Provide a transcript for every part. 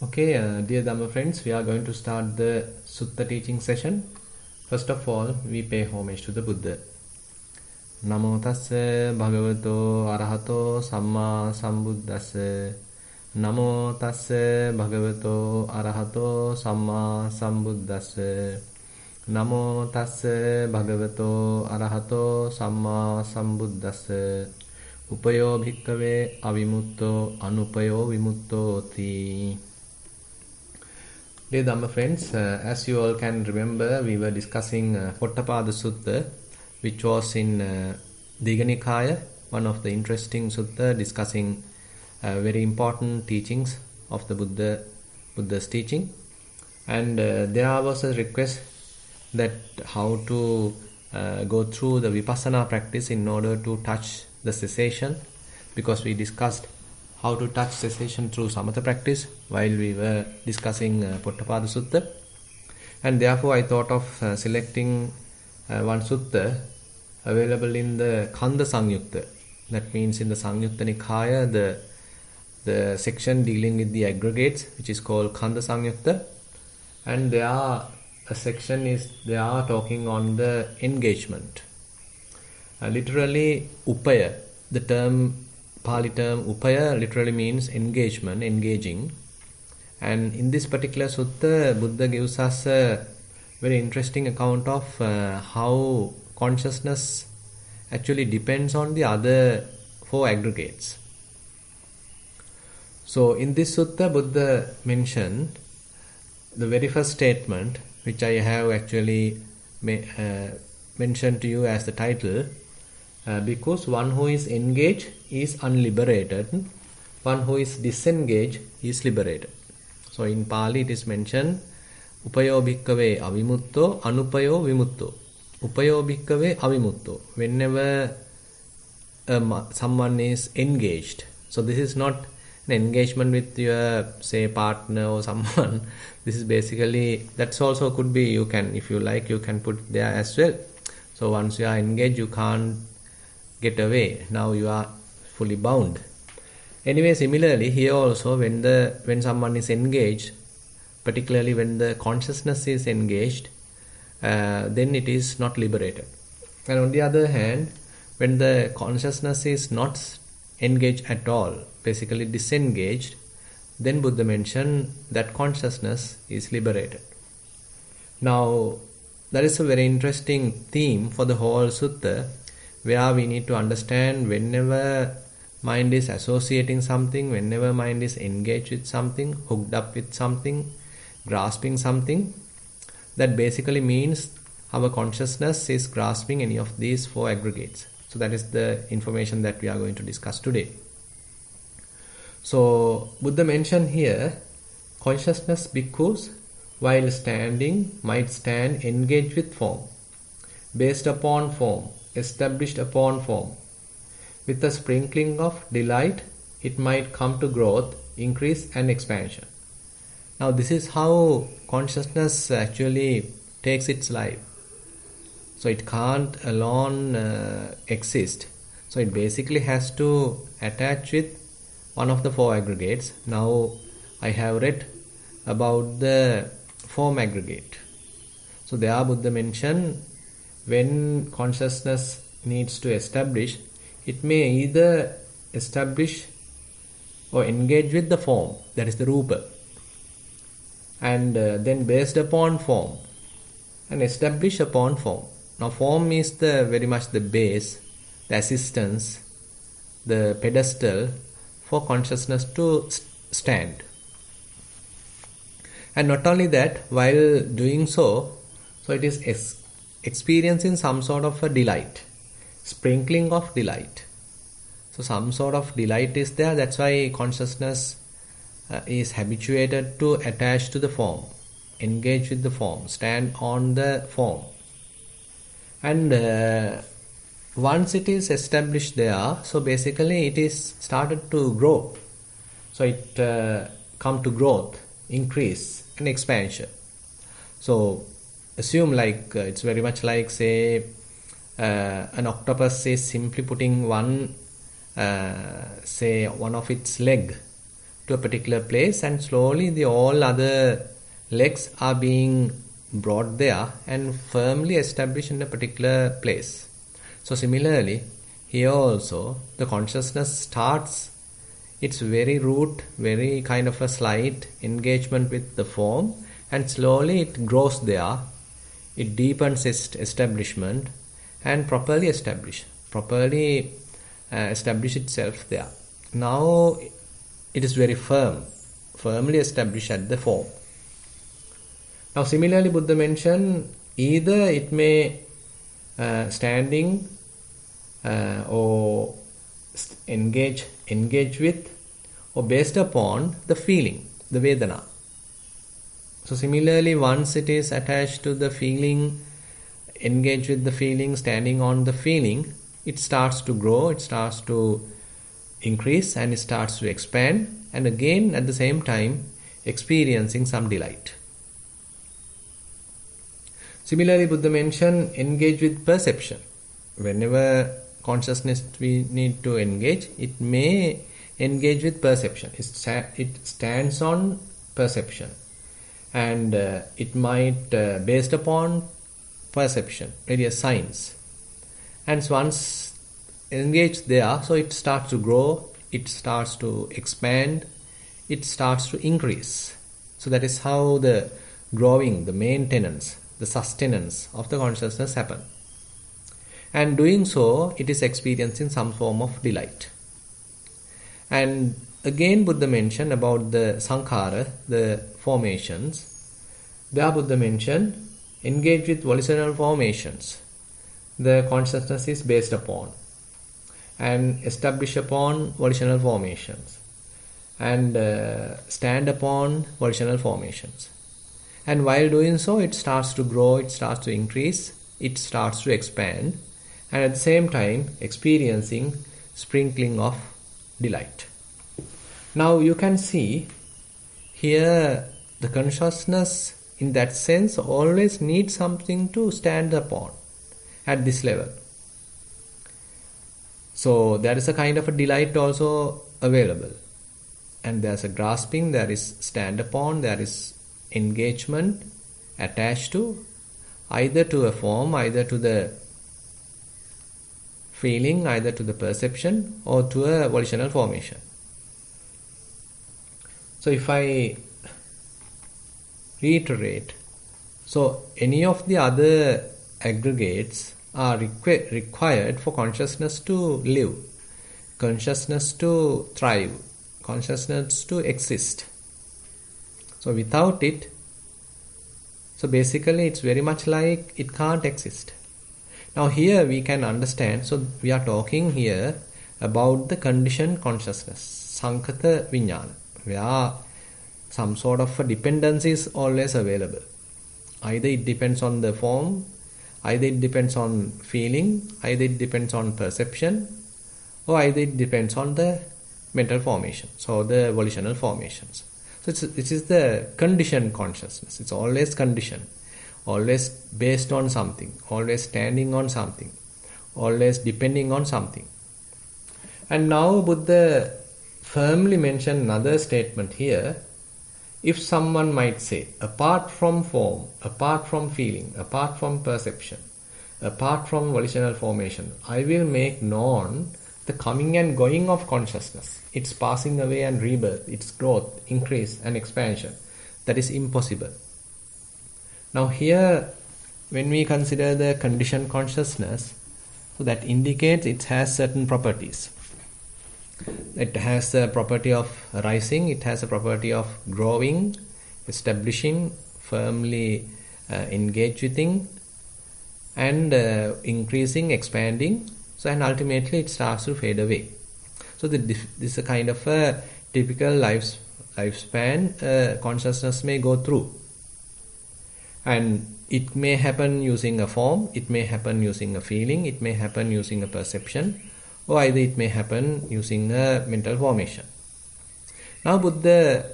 Okay, dear Dhamma friends, we are going to start the Sutta teaching session. First of all, we pay homage to the Buddha. Namo tassa bhagavato arahato samma sambuddhassa. Namo tassa bhagavato arahato samma sambuddhassa. Namo tassa bhagavato arahato samma sambuddhassa. Upayo bhikkave avimutto anupayo vimuttoti. Dear Dhamma friends, as you all can remember, we were discussing Pottapada Sutta, which was in Digha Nikaya, one of the interesting sutta discussing very important teachings of the Buddha's teaching. And there was a request that how to go through the Vipassana practice in order to touch the cessation, because we discussed how to touch cessation through samatha practice while we were discussing Pottapada Sutta. And therefore I thought of selecting one sutta available in the Khandha Samyutta. That means in the Samyutta Nikaya, the section dealing with the aggregates, which is called Khandha Samyutta. And they are talking on the engagement. Literally, Upaya, the Pali term Upaya literally means engagement, engaging. And in this particular sutta, Buddha gives us a very interesting account of how consciousness actually depends on the other four aggregates. So in this sutta, Buddha mentioned the very first statement, which I have actually mentioned to you as the title, because one who is engaged is unliberated, one who is disengaged is liberated. So in Pali it is mentioned, Upayo bhikkave avimutto, anupayo vimutto. Upayo bhikkave avimutto. Whenever someone is engaged, so this is not an engagement with your, say, partner or someone. This is basically, that's also could be, you can, if you like, you can put there as well. So once you are engaged, you can't get away. Now you are fully bound. Anyway, similarly here also, when someone is engaged, particularly when the consciousness is engaged, then it is not liberated. And on the other hand, when the consciousness is not engaged at all, basically disengaged, then Buddha mentioned that consciousness is liberated. Now, that is a very interesting theme for the whole sutta, where we need to understand whenever mind is associating something, whenever mind is engaged with something, hooked up with something, grasping something, that basically means our consciousness is grasping any of these four aggregates. So that is the information that we are going to discuss today. So Buddha mentioned here, consciousness bhikkhus while standing might stand engaged with form, based upon form, established upon form. With a sprinkling of delight, it might come to growth, increase and expansion. Now this is how consciousness actually takes its life. So it can't alone exist. So it basically has to attach with one of the four aggregates. Now I have read about the form aggregate. So there Buddha mentioned, when consciousness needs to establish, it may either establish or engage with the form, that is the rupa, and then based upon form and establish upon form. Now form is very much the base, the assistance, the pedestal for consciousness to stand. And not only that, while doing so it is experiencing some sort of a delight, sprinkling of delight. So some sort of delight is there. That's why consciousness is habituated to attach to the form, engage with the form, stand on the form. And once it is established there, so basically it is started to grow. So it come to growth, increase and expansion. So assume like it's very much like, say, an octopus is simply putting one of its leg to a particular place, and slowly the all other legs are being brought there and firmly established in a particular place. So similarly, here also the consciousness starts its very root, very kind of a slight engagement with the form, and slowly it grows there, it deepens its establishment and properly establish itself there. Now it is very firmly established at the form. Now similarly, Buddha mentioned either it may standing or engage with, or based upon the feeling, the Vedana. So similarly, once it is attached to the feeling, engage with the feeling, standing on the feeling, it starts to grow, it starts to increase, and it starts to expand, and again at the same time experiencing some delight. Similarly, Buddha mentioned engage with perception. Whenever consciousness we need to engage, it may engage with perception. It stands on perception, and it might based upon perception, various signs. And once engaged there, so it starts to grow, it starts to expand, it starts to increase. So that is how the growing, the maintenance, the sustenance of the consciousness happen. And doing so, it is experiencing some form of delight. And again, Buddha mentioned about the sankhara, the formations. There Buddha mentioned engage with volitional formations. The consciousness is based upon and establish upon volitional formations, and stand upon volitional formations. And while doing so, it starts to grow, it starts to increase, it starts to expand, and at the same time experiencing sprinkling of delight. Now you can see here the consciousness in that sense always needs something to stand upon at this level. So there is a kind of a delight also available, and there is a grasping, there is stand upon, there is engagement attached to either to a form, either to the feeling, either to the perception, or to a volitional formation. So if I reiterate, so any of the other aggregates are required for consciousness to live, consciousness to thrive, consciousness to exist. So without it, so basically it's very much like it can't exist. Now here we can understand, so we are talking here about the conditioned consciousness, sankhata vijnana, where some sort of a dependency is always available. Either it depends on the form, either it depends on feeling, either it depends on perception, or either it depends on the mental formations or the volitional formations. So this is the conditioned consciousness. It's always conditioned, always based on something, always standing on something, always depending on something. And now Buddha firmly mentioned another statement here. If someone might say, apart from form, apart from feeling, apart from perception, apart from volitional formation, I will make known the coming and going of consciousness, its passing away and rebirth, its growth, increase and expansion. That is impossible. Now here, when we consider the conditioned consciousness, so that indicates it has certain properties. It has the property of rising, it has a property of growing, establishing, firmly engaging, and increasing, expanding. So and ultimately it starts to fade away. So this is a kind of a typical lifespan consciousness may go through. And it may happen using a form, it may happen using a feeling, it may happen using a perception, or either it may happen using a mental formation. Now Buddha,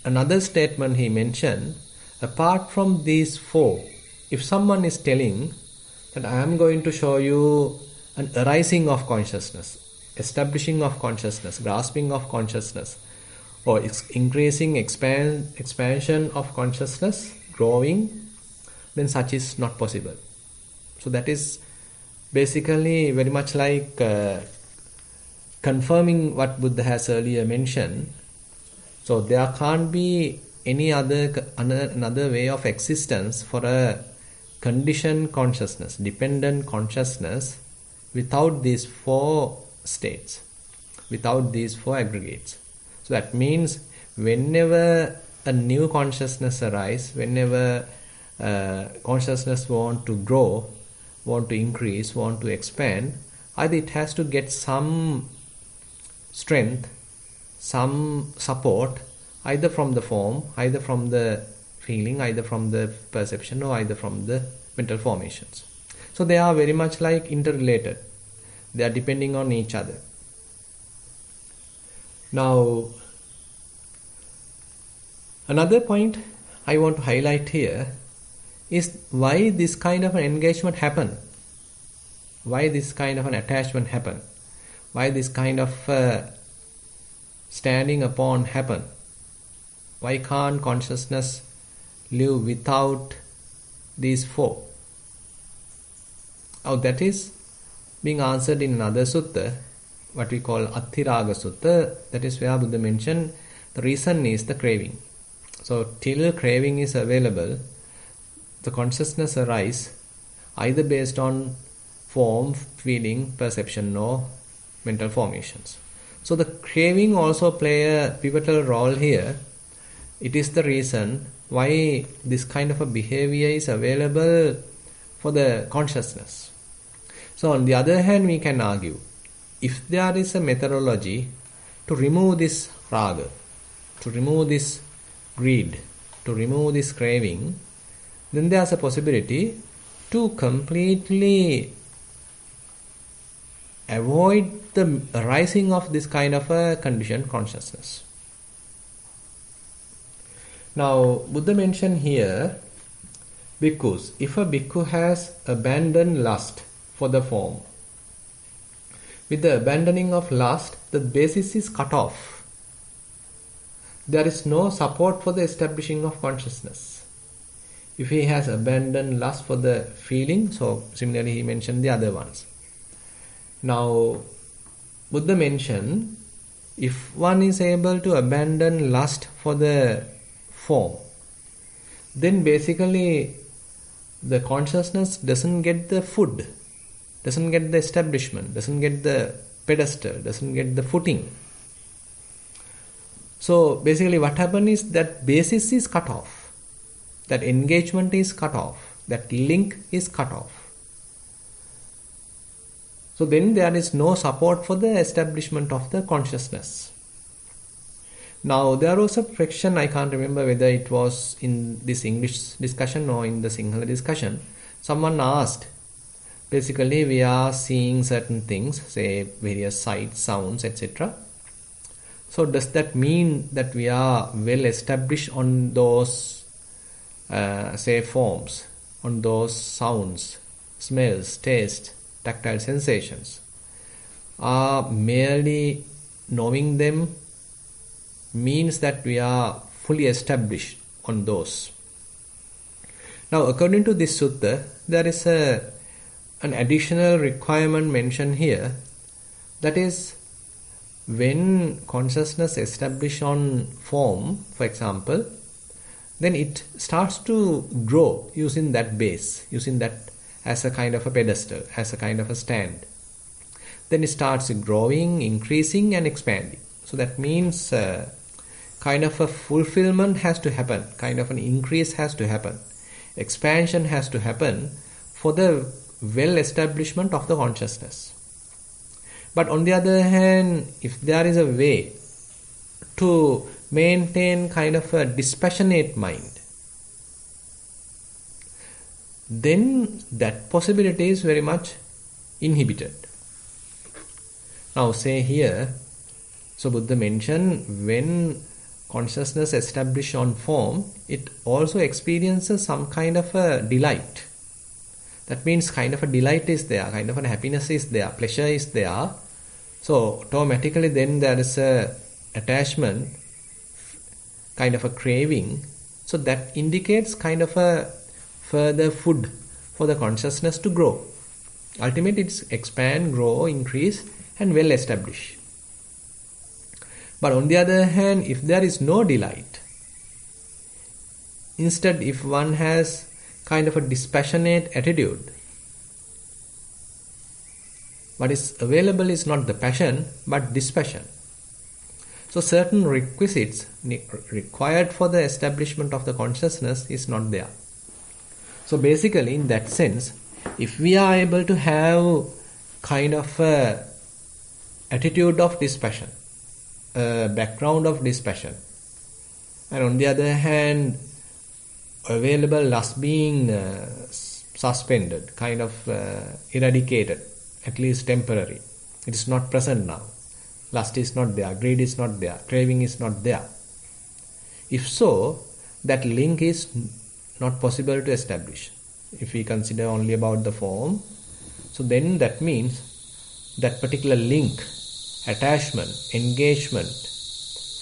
another statement he mentioned, apart from these four, if someone is telling that I am going to show you an arising of consciousness, establishing of consciousness, grasping of consciousness, or increasing expansion of consciousness, growing, then such is not possible. So that is basically very much like confirming what Buddha has earlier mentioned. So there can't be any another way of existence for a conditioned consciousness, dependent consciousness, without these four states, without these four aggregates. So that means whenever a new consciousness arises, whenever consciousness want to grow, want to increase, want to expand, either it has to get some strength, some support, either from the form, either from the feeling, either from the perception, or either from the mental formations. So they are very much like interrelated. They are depending on each other. Now, another point I want to highlight here is why this kind of an engagement happen, why this kind of an attachment happen, why this kind of standing upon happen. Why can't consciousness live without these four? Now that is being answered in another sutta, what we call Athiraga Sutta. That is where Buddha mentioned the reason is the craving. So till craving is available, the consciousness arises either based on form, feeling, perception, or mental formations. So the craving also play a pivotal role here. It is the reason why this kind of a behavior is available for the consciousness. So on the other hand, we can argue, if there is a methodology to remove this raga, to remove this greed, to remove this craving, then there is a possibility to completely avoid the arising of this kind of a conditioned consciousness. Now, Buddha mentioned here, bhikkhus, if a bhikkhu has abandoned lust for the form, with the abandoning of lust, the basis is cut off. There is no support for the establishing of consciousness. If he has abandoned lust for the feeling, so similarly he mentioned the other ones. Now, Buddha mentioned, if one is able to abandon lust for the form, then basically the consciousness doesn't get the food, doesn't get the establishment, doesn't get the pedestal, doesn't get the footing. So basically what happens is that basis is cut off, that engagement is cut off, that link is cut off. So then there is no support for the establishment of the consciousness. Now there was a friction, I can't remember whether it was in this English discussion or in the Sinhala discussion. Someone asked, basically we are seeing certain things, say various sights, sounds, etc. So does that mean that we are well established on those, say, forms, on those sounds, smells, taste, tactile sensations? Are merely knowing them means that we are fully established on those? Now, according to this sutta, there is an additional requirement mentioned here. That is, when consciousness established on form, for example, then it starts to grow using that base, using that as a kind of a pedestal, as a kind of a stand. Then it starts growing, increasing and expanding. So that means kind of a fulfillment has to happen, kind of an increase has to happen, expansion has to happen for the well establishment of the consciousness. But on the other hand, if there is a way to maintain kind of a dispassionate mind, then that possibility is very much inhibited. Now say here, so Buddha mentioned when consciousness established on form, it also experiences some kind of a delight. That means kind of a delight is there, kind of a happiness is there, pleasure is there So automatically then there is a attachment, kind of a craving. So that indicates kind of a further food for the consciousness to grow. Ultimately it's expand, grow, increase and well establish. But on the other hand, if there is no delight, instead if one has kind of a dispassionate attitude, what is available is not the passion but dispassion. So certain requisites required for the establishment of the consciousness is not there. So basically in that sense, if we are able to have kind of a attitude of dispassion, a background of dispassion, and on the other hand available lust being suspended, kind of eradicated, at least temporary. It is not present now. Lust is not there, greed is not there, craving is not there. If so, that link is not possible to establish. If we consider only about the form, so then that means that particular link, attachment, engagement,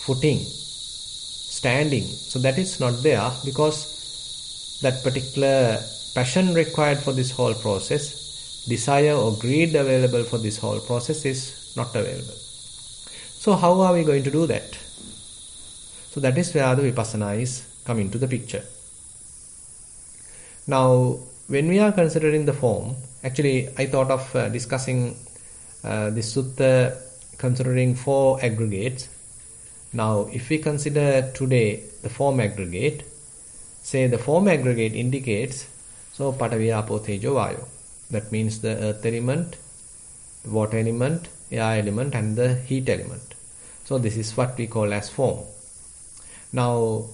footing, standing, so that is not there because that particular passion required for this whole process, desire or greed available for this whole process is not available. So how are we going to do that? So that is where the Vipassana is coming to the picture. Now, when we are considering the form, actually I thought of discussing this Sutta considering 4 aggregates. Now, if we consider today the form aggregate, say the form aggregate indicates, so Patavi, Apo, Tejo, Vayo. That means the earth element, the water element, air element and the heat element. So this is what we call as form. Now,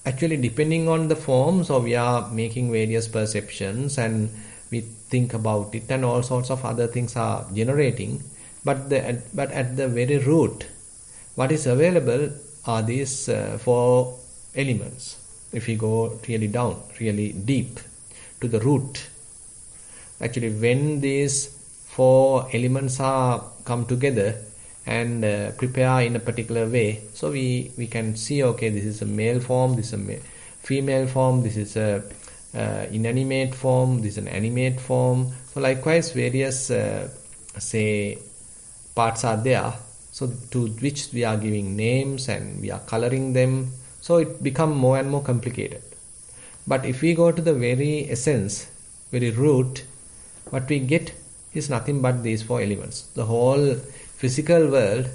actually depending on the form, so we are making various perceptions and we think about it and all sorts of other things are generating. But at the very root, what is available are these 4 elements. If we go really down, really deep to the root, actually when these 4 elements are come together and prepare in a particular way, so we can see, okay, this is a male form, this is a female form, this is a inanimate form, this is an animate form. So likewise various say parts are there, so to which we are giving names and we are coloring them, so it becomes more and more complicated. But if we go to the very essence, very root, what we get is nothing but these 4 elements. The whole physical world,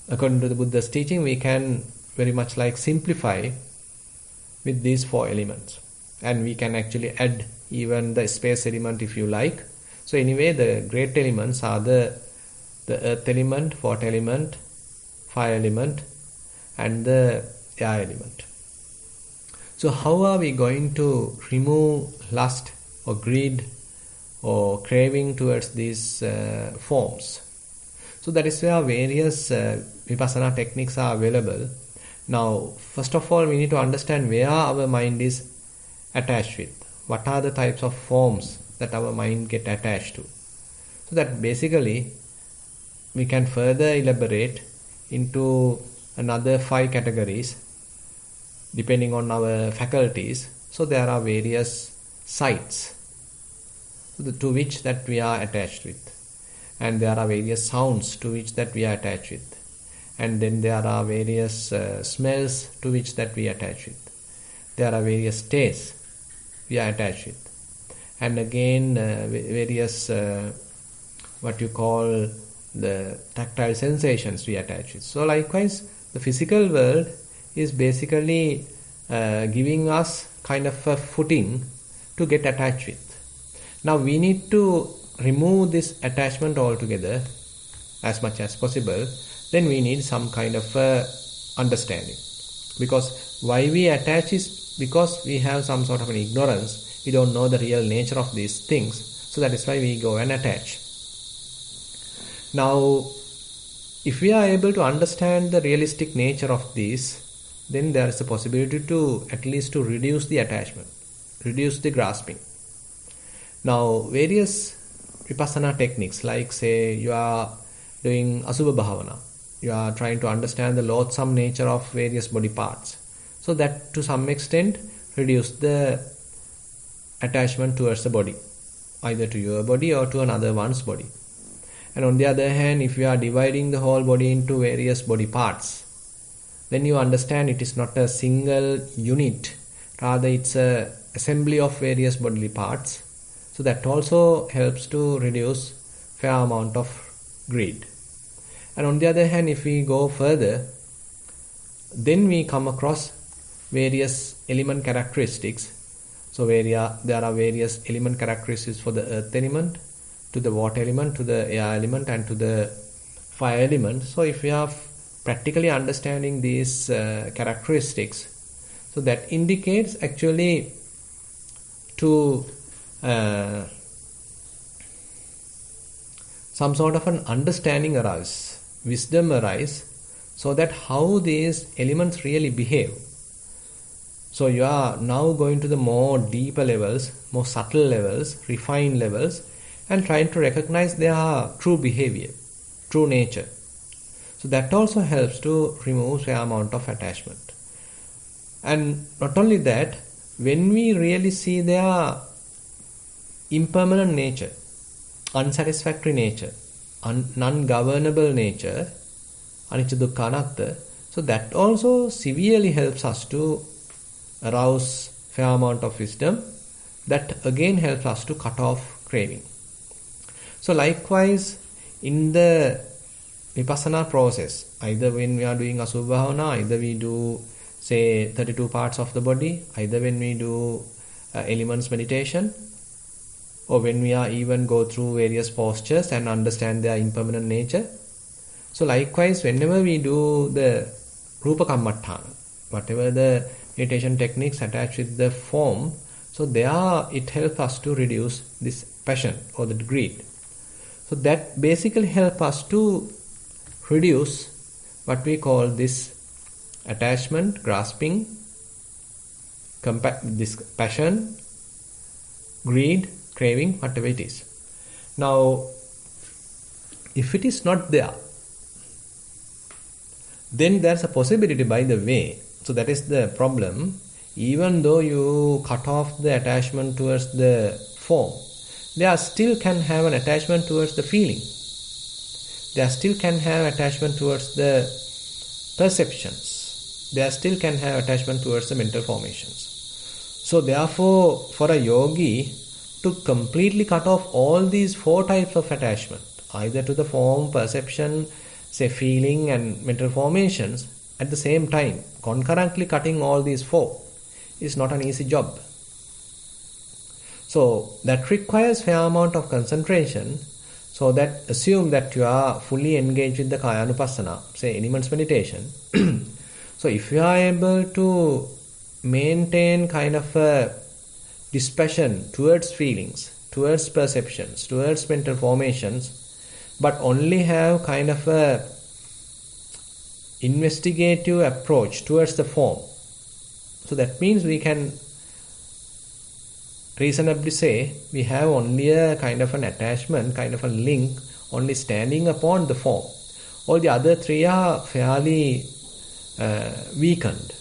according to the Buddha's teaching, we can very much like simplify with these 4 elements, and we can actually add even the space element if you like. So anyway, the great elements are the earth element, water element, fire element and the air element. So how are we going to remove lust or greed or craving towards these forms? So that is where various Vipassana techniques are available. Now, first of all, we need to understand where our mind is attached with. What are the types of forms that our mind get attached to? So that basically we can further elaborate into another 5 categories depending on our faculties. So there are various sights to which that we are attached with, and there are various sounds to which that we are attached with, and then there are various smells to which that we attach with, there are various tastes we are attached with, and again various what you call the tactile sensations we attach with. So likewise the physical world is basically giving us kind of a footing to get attached with. Now we need to remove this attachment altogether as much as possible. Then we need some kind of understanding, because why we attach is because we have some sort of an ignorance. We don't know the real nature of these things, so that is why we go and attach. Now if we are able to understand the realistic nature of these, then there is a possibility to at least to reduce the attachment, reduce the grasping. Now various Ripasana techniques, like say you are doing Asubha Bhavana. You are trying to understand the loathsome nature of various body parts. So that to some extent reduce the attachment towards the body, either to your body or to another one's body. And on the other hand, if you are dividing the whole body into various body parts, then you understand it is not a single unit, rather it's a assembly of various bodily parts. So that also helps to reduce fair amount of greed. And on the other hand, if we go further, then we come across various element characteristics. So there are various element characteristics for the earth element, to the water element, to the air element, and to the fire element. So if we are practically understanding these characteristics, so that indicates actually to some sort of an understanding arise, wisdom arise, so that how these elements really behave. So you are now going to the more deeper levels, more subtle levels, refined levels, and trying to recognize their true behavior, true nature. So that also helps to remove fair amount of attachment. And not only that, when we really see their impermanent nature, unsatisfactory nature, non-governable nature, anicca dukkha anatta, so that also severely helps us to arouse fair amount of wisdom. That again helps us to cut off craving. So likewise, in the Vipassana process, either when we are doing Asubha Bhavana, either we do say 32 parts of the body, either when we do elements meditation, or when we are even go through various postures and understand their impermanent nature. So likewise, whenever we do the Rupa Kammatthana, whatever the meditation techniques attached with the form, so there it helps us to reduce this passion or the greed. So that basically helps us to reduce what we call this attachment, grasping, this passion, greed, craving, whatever it is. Now, if it is not there, then there's a possibility, by the way. So that is the problem. Even though you cut off the attachment towards the form, there still can have an attachment towards the feeling. There still can have attachment towards the perceptions. There still can have attachment towards the mental formations. So therefore, for a yogi to completely cut off all these four types of attachment, either to the form, perception, say feeling and mental formations, at the same time, concurrently cutting all these four, is not an easy job. So that requires fair amount of concentration. So that assume that you are fully engaged with the Kayanupassana, say elements meditation. So if you are able to maintain kind of a dispassion towards feelings, towards perceptions, towards mental formations, but only have kind of a investigative approach towards the form. So that means we can reasonably say we have only a kind of an attachment, kind of a link, only standing upon the form. All the other three are fairly weakened.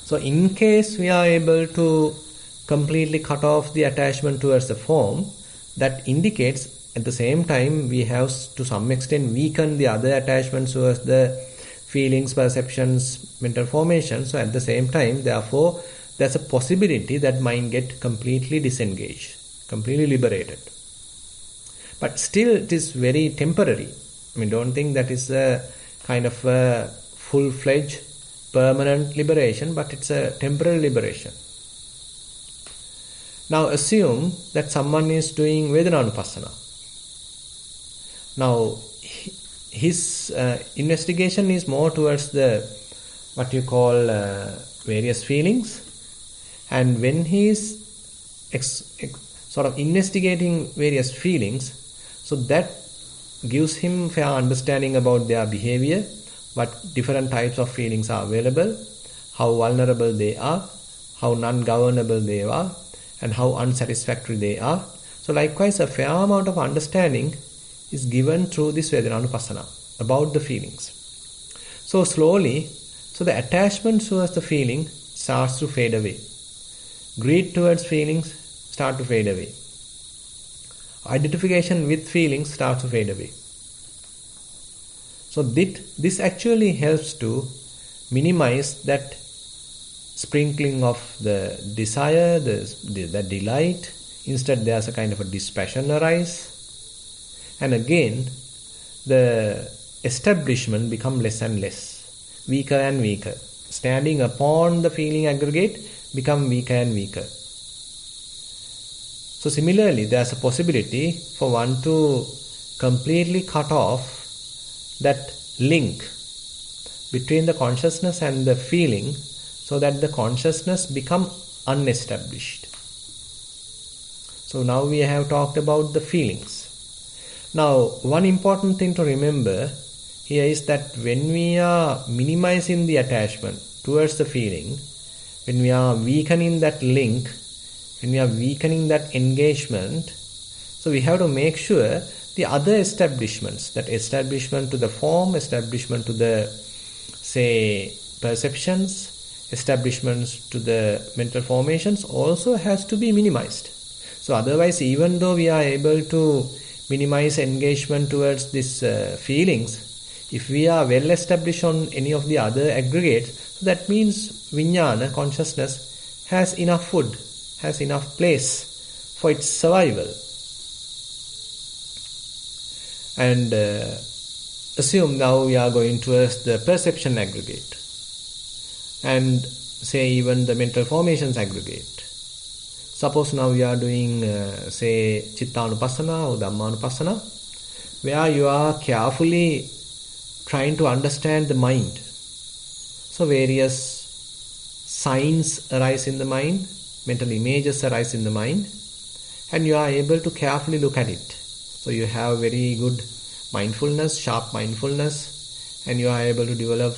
So in case we are able to completely cut off the attachment towards the form, that indicates at the same time we have to some extent weakened the other attachments towards the feelings, perceptions, mental formations. So at the same time, therefore, there's a possibility that mind get completely disengaged, completely liberated. But still it is very temporary. I mean, don't think that is a kind of a full-fledged permanent liberation, but it's a temporary liberation. Now assume that someone is doing Vedananupassana. Now his investigation is more towards the what you call various feelings, and when he is sort of investigating various feelings, so that gives him fair understanding about their behavior, what different types of feelings are available, how vulnerable they are, how non-governable they are, and how unsatisfactory they are. So likewise, a fair amount of understanding is given through this Vedananupassana about the feelings. So slowly, so the attachment towards the feeling starts to fade away. Greed towards feelings start to fade away. Identification with feelings starts to fade away. So this actually helps to minimize that sprinkling of the desire, the delight. Instead, there's a kind of a dispassion arise. And again, the establishment become less and less, weaker and weaker. Standing upon the feeling aggregate become weaker and weaker. So similarly, there's a possibility for one to completely cut off that link between the consciousness and the feeling, so that the consciousness become unestablished. So now we have talked about the feelings. Now, one important thing to remember here is that when we are minimizing the attachment towards the feeling, when we are weakening that link, when we are weakening that engagement, so we have to make sure the other establishments, that establishment to the form, establishment to the, say, perceptions, establishments to the mental formations also has to be minimized. So otherwise, even though we are able to minimize engagement towards these feelings, if we are well established on any of the other aggregates, so that means vijnana, consciousness, has enough food, has enough place for its survival. And assume now we are going towards the perception aggregate, and say even the mental formations aggregate. Suppose now we are doing say Chittanupassana or Dhammanupassana, where you are carefully trying to understand the mind. So various signs arise in the mind, mental images arise in the mind, and you are able to carefully look at it. So you have very good mindfulness, sharp mindfulness, and you are able to develop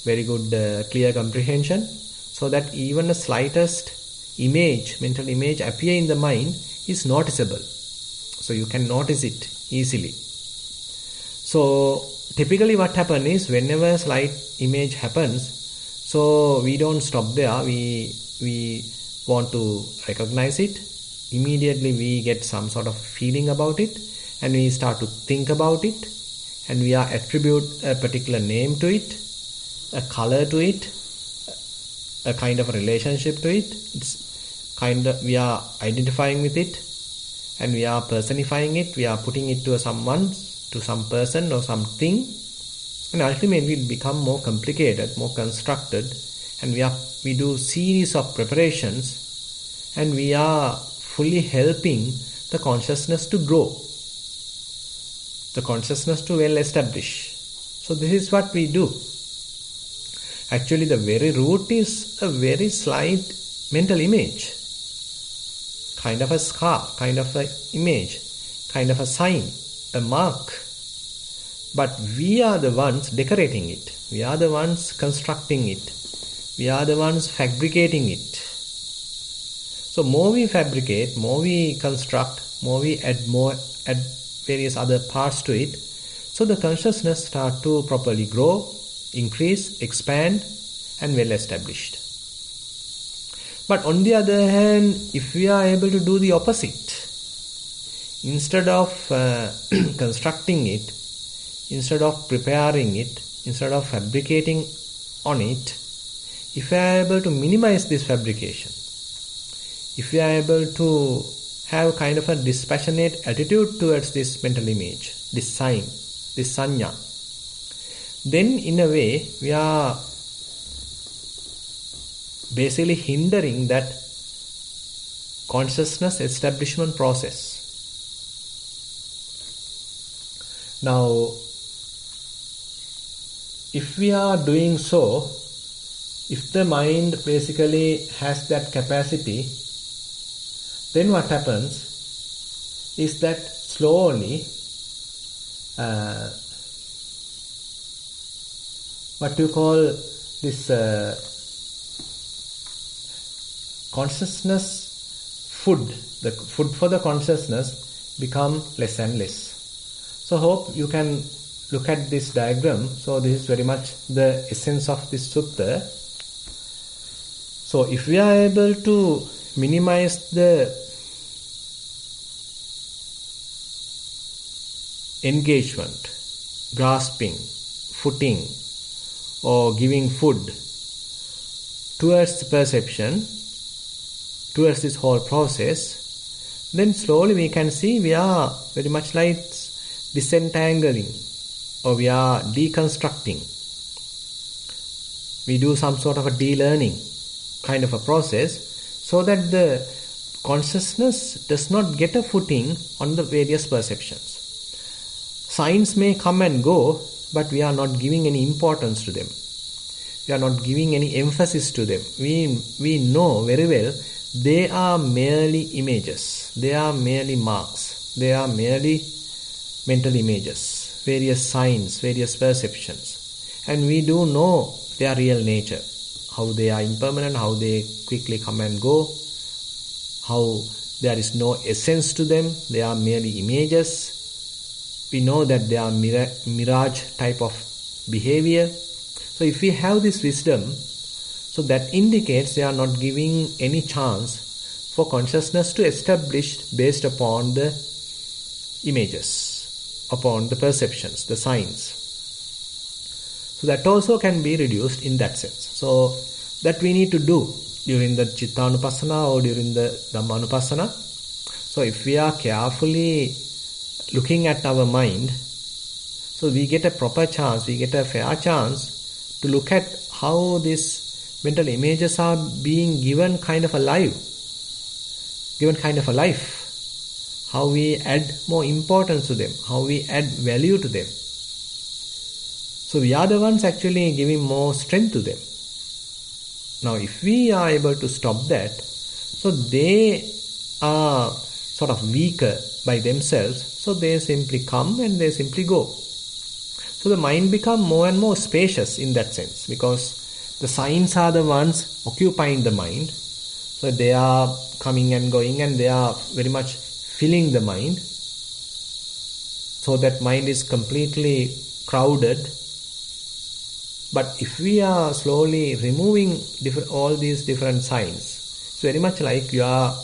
very good clear comprehension, so that even the slightest image, mental image appear in the mind is noticeable. So you can notice it easily. So typically what happens is, whenever slight image happens, so we don't stop there, we want to recognize it. Immediately we get some sort of feeling about it, and we start to think about it, and we are attribute a particular name to it, a color to it, a kind of a relationship to it. It's kind of, we are identifying with it, and we are personifying it, we are putting it to someone, to some person or something, and ultimately it become more complicated, more constructed, and we do series of preparations, and we are fully helping the consciousness to grow, the consciousness to well establish. So this is what we do. Actually, the very root is a very slight mental image, kind of a scar, kind of an image, kind of a sign, a mark. But we are the ones decorating it. We are the ones constructing it. We are the ones fabricating it. So more we fabricate, more we construct, more we add various other parts to it, so the consciousness start to properly grow, increase, expand, and well established. But on the other hand, if we are able to do the opposite, instead of constructing it, instead of preparing it, instead of fabricating on it, if we are able to minimize this fabrication, if we are able to have kind of a dispassionate attitude towards this mental image, this sign, this sanya, then in a way we are basically hindering that consciousness establishment process. Now, if we are doing so, if the mind basically has that capacity, then what happens is that slowly what you call this consciousness the food for the consciousness become less and less. So hope you can look at this diagram. So this is very much the essence of this sutta. So if we are able to minimize the engagement, grasping, footing, or giving food towards the perception, towards this whole process, then slowly we can see we are very much like disentangling, or we are deconstructing. We do some sort of a de-learning kind of a process, so that the consciousness does not get a footing on the various perceptions. Signs may come and go, but we are not giving any importance to them. We are not giving any emphasis to them. We know very well they are merely images. They are merely marks. They are merely mental images, various signs, various perceptions. And we do know their real nature, how they are impermanent, how they quickly come and go, how there is no essence to them, they are merely images. We know that they are mirage type of behavior. So if we have this wisdom, so that indicates they are not giving any chance for consciousness to establish based upon the images, upon the perceptions, the signs. So that also can be reduced in that sense. So that we need to do during the Chittanupassana or during the Dhammanupassana. So if we are carefully looking at our mind, so we get a proper chance, we get a fair chance to look at how these mental images are being given kind of a life, how we add more importance to them, how we add value to them. So we are the ones actually giving more strength to them. Now if we are able to stop that, so they are sort of weaker by themselves, so they simply come and they simply go. So the mind becomes more and more spacious in that sense, because the signs are the ones occupying the mind. So they are coming and going and they are very much filling the mind. So that mind is completely crowded. But if we are slowly removing all these different signs, it's very much like you are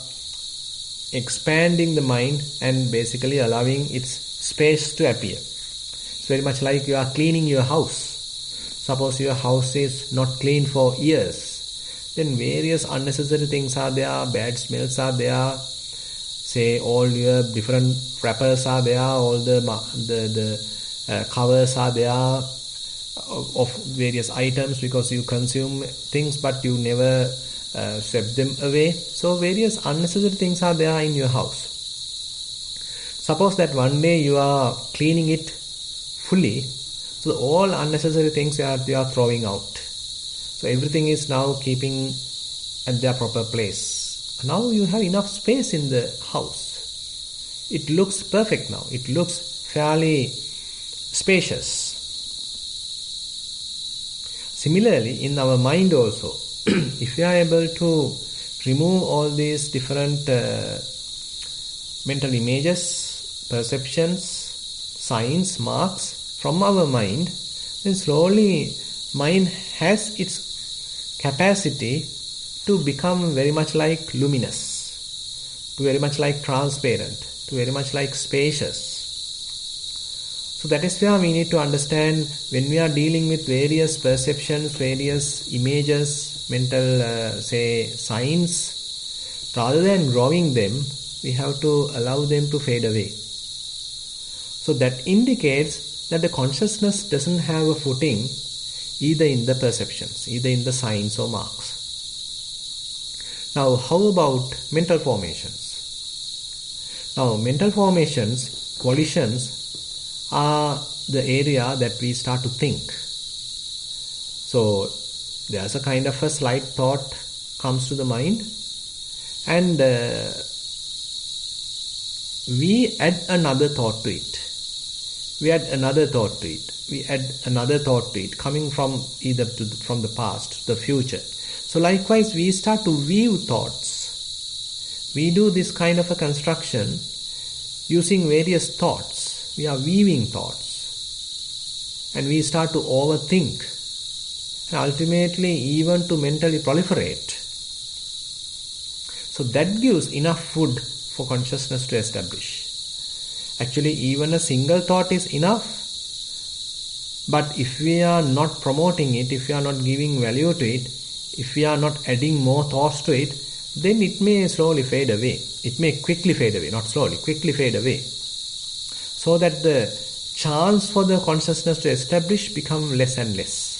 expanding the mind and basically allowing its space to appear. It's very much like you are cleaning your house. Suppose your house is not clean for years, then various unnecessary things are there, bad smells are there, say all your different wrappers are there, all the covers are there of various items, because you consume things but you never swept them away. So various unnecessary things are there in your house. Suppose that one day you are cleaning it fully, so all unnecessary things you are throwing out. So everything is now keeping at their proper place. Now you have enough space in the house. It looks perfect now. It looks fairly spacious. Similarly, in our mind also, if we are able to remove all these different mental images, perceptions, signs, marks from our mind, then slowly mind has its capacity to become very much like luminous, to very much like transparent, to very much like spacious. So that is where we need to understand, when we are dealing with various perceptions, various images, mental signs, rather than growing them, we have to allow them to fade away. So that indicates that the consciousness doesn't have a footing either in the perceptions, either in the signs or marks. Now how about mental formations? Now mental formations, volitions, are the area that we start to think. So there's a kind of a slight thought comes to the mind, and we add another thought to it. We add another thought to it. We add another thought to it, coming from either from the past to the future. So likewise we start to weave thoughts. we do this kind of a construction using various thoughts. We are weaving thoughts. And we start to overthink. And ultimately even to mentally proliferate. So that gives enough food for consciousness to establish. Actually, even a single thought is enough. But if we are not promoting it, if we are not giving value to it, if we are not adding more thoughts to it, then it may slowly fade away. It may quickly fade away, not slowly, quickly fade away. So that the chance for the consciousness to establish become less and less.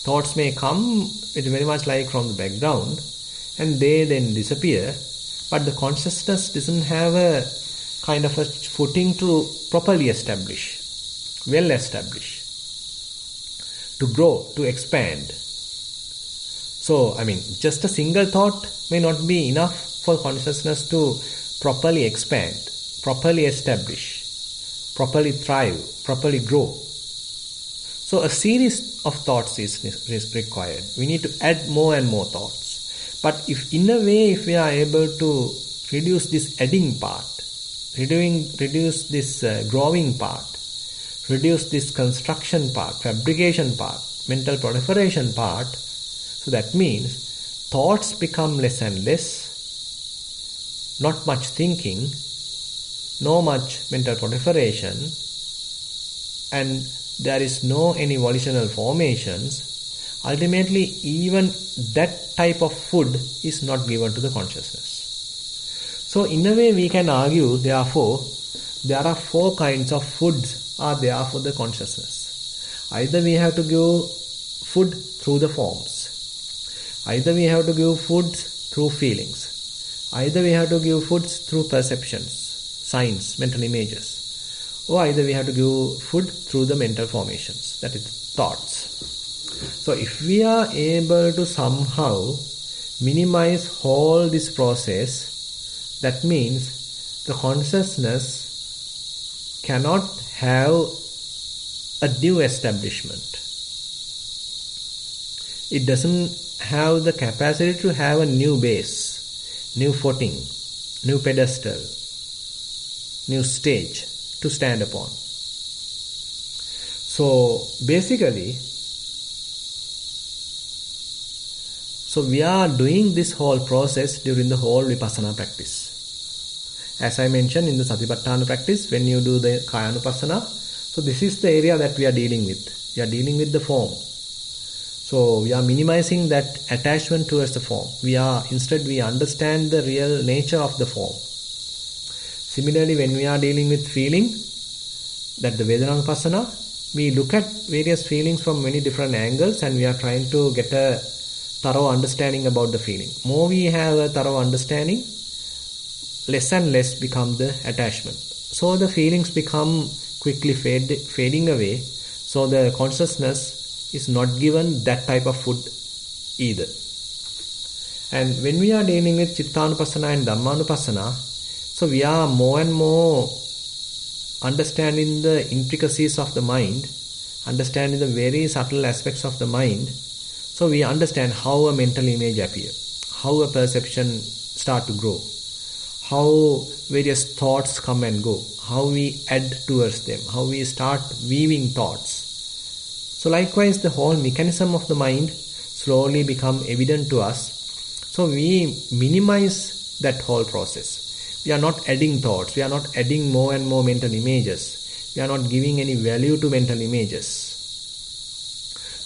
Thoughts may come, it's very much like from the background, and they then disappear, but the consciousness doesn't have a kind of a footing to properly establish, well establish, to grow, to expand. So, just a single thought may not be enough for consciousness to properly expand, properly establish, properly thrive, properly grow. So a series of thoughts is required. We need to add more and more thoughts. But if in a way, if we are able to reduce this adding part, reduce this growing part, reduce this construction part, fabrication part, mental proliferation part, so that means thoughts become less and less, not much thinking, no much mental proliferation, and there is no any volitional formations. Ultimately, even that type of food is not given to the consciousness. So in a way we can argue, therefore, there are four kinds of foods are there for the consciousness. Either we have to give food through the forms. Either we have to give food through feelings. Either we have to give food through perceptions, signs, mental images. Or either we have to give food through the mental formations, that is thoughts. So if we are able to somehow minimize all this process, that means the consciousness cannot have a new establishment. It doesn't have the capacity to have a new base, new footing, new pedestal, new stage to stand upon. So basically, we are doing this whole process during the whole Vipassana practice. As I mentioned in the Satipatthana practice, when you do the Kayanupassana, so this is the area that we are dealing with. We are dealing with the form. So we are minimizing that attachment towards the form. Instead we understand the real nature of the form. Similarly, when we are dealing with feeling, that the Vedanaupassana, we look at various feelings from many different angles and we are trying to get a thorough understanding about the feeling. More we have a thorough understanding, less and less become the attachment. So the feelings become quickly fading away. So the consciousness is not given that type of food either. And when we are dealing with Chittanupassana and Dhammanupassana, so we are more and more understanding the intricacies of the mind, understanding the very subtle aspects of the mind. So we understand how a mental image appears, how a perception start to grow, how various thoughts come and go, how we add towards them, how we start weaving thoughts. So likewise, the whole mechanism of the mind slowly become evident to us. So we minimize that whole process. We are not adding thoughts. We are not adding more and more mental images. We are not giving any value to mental images.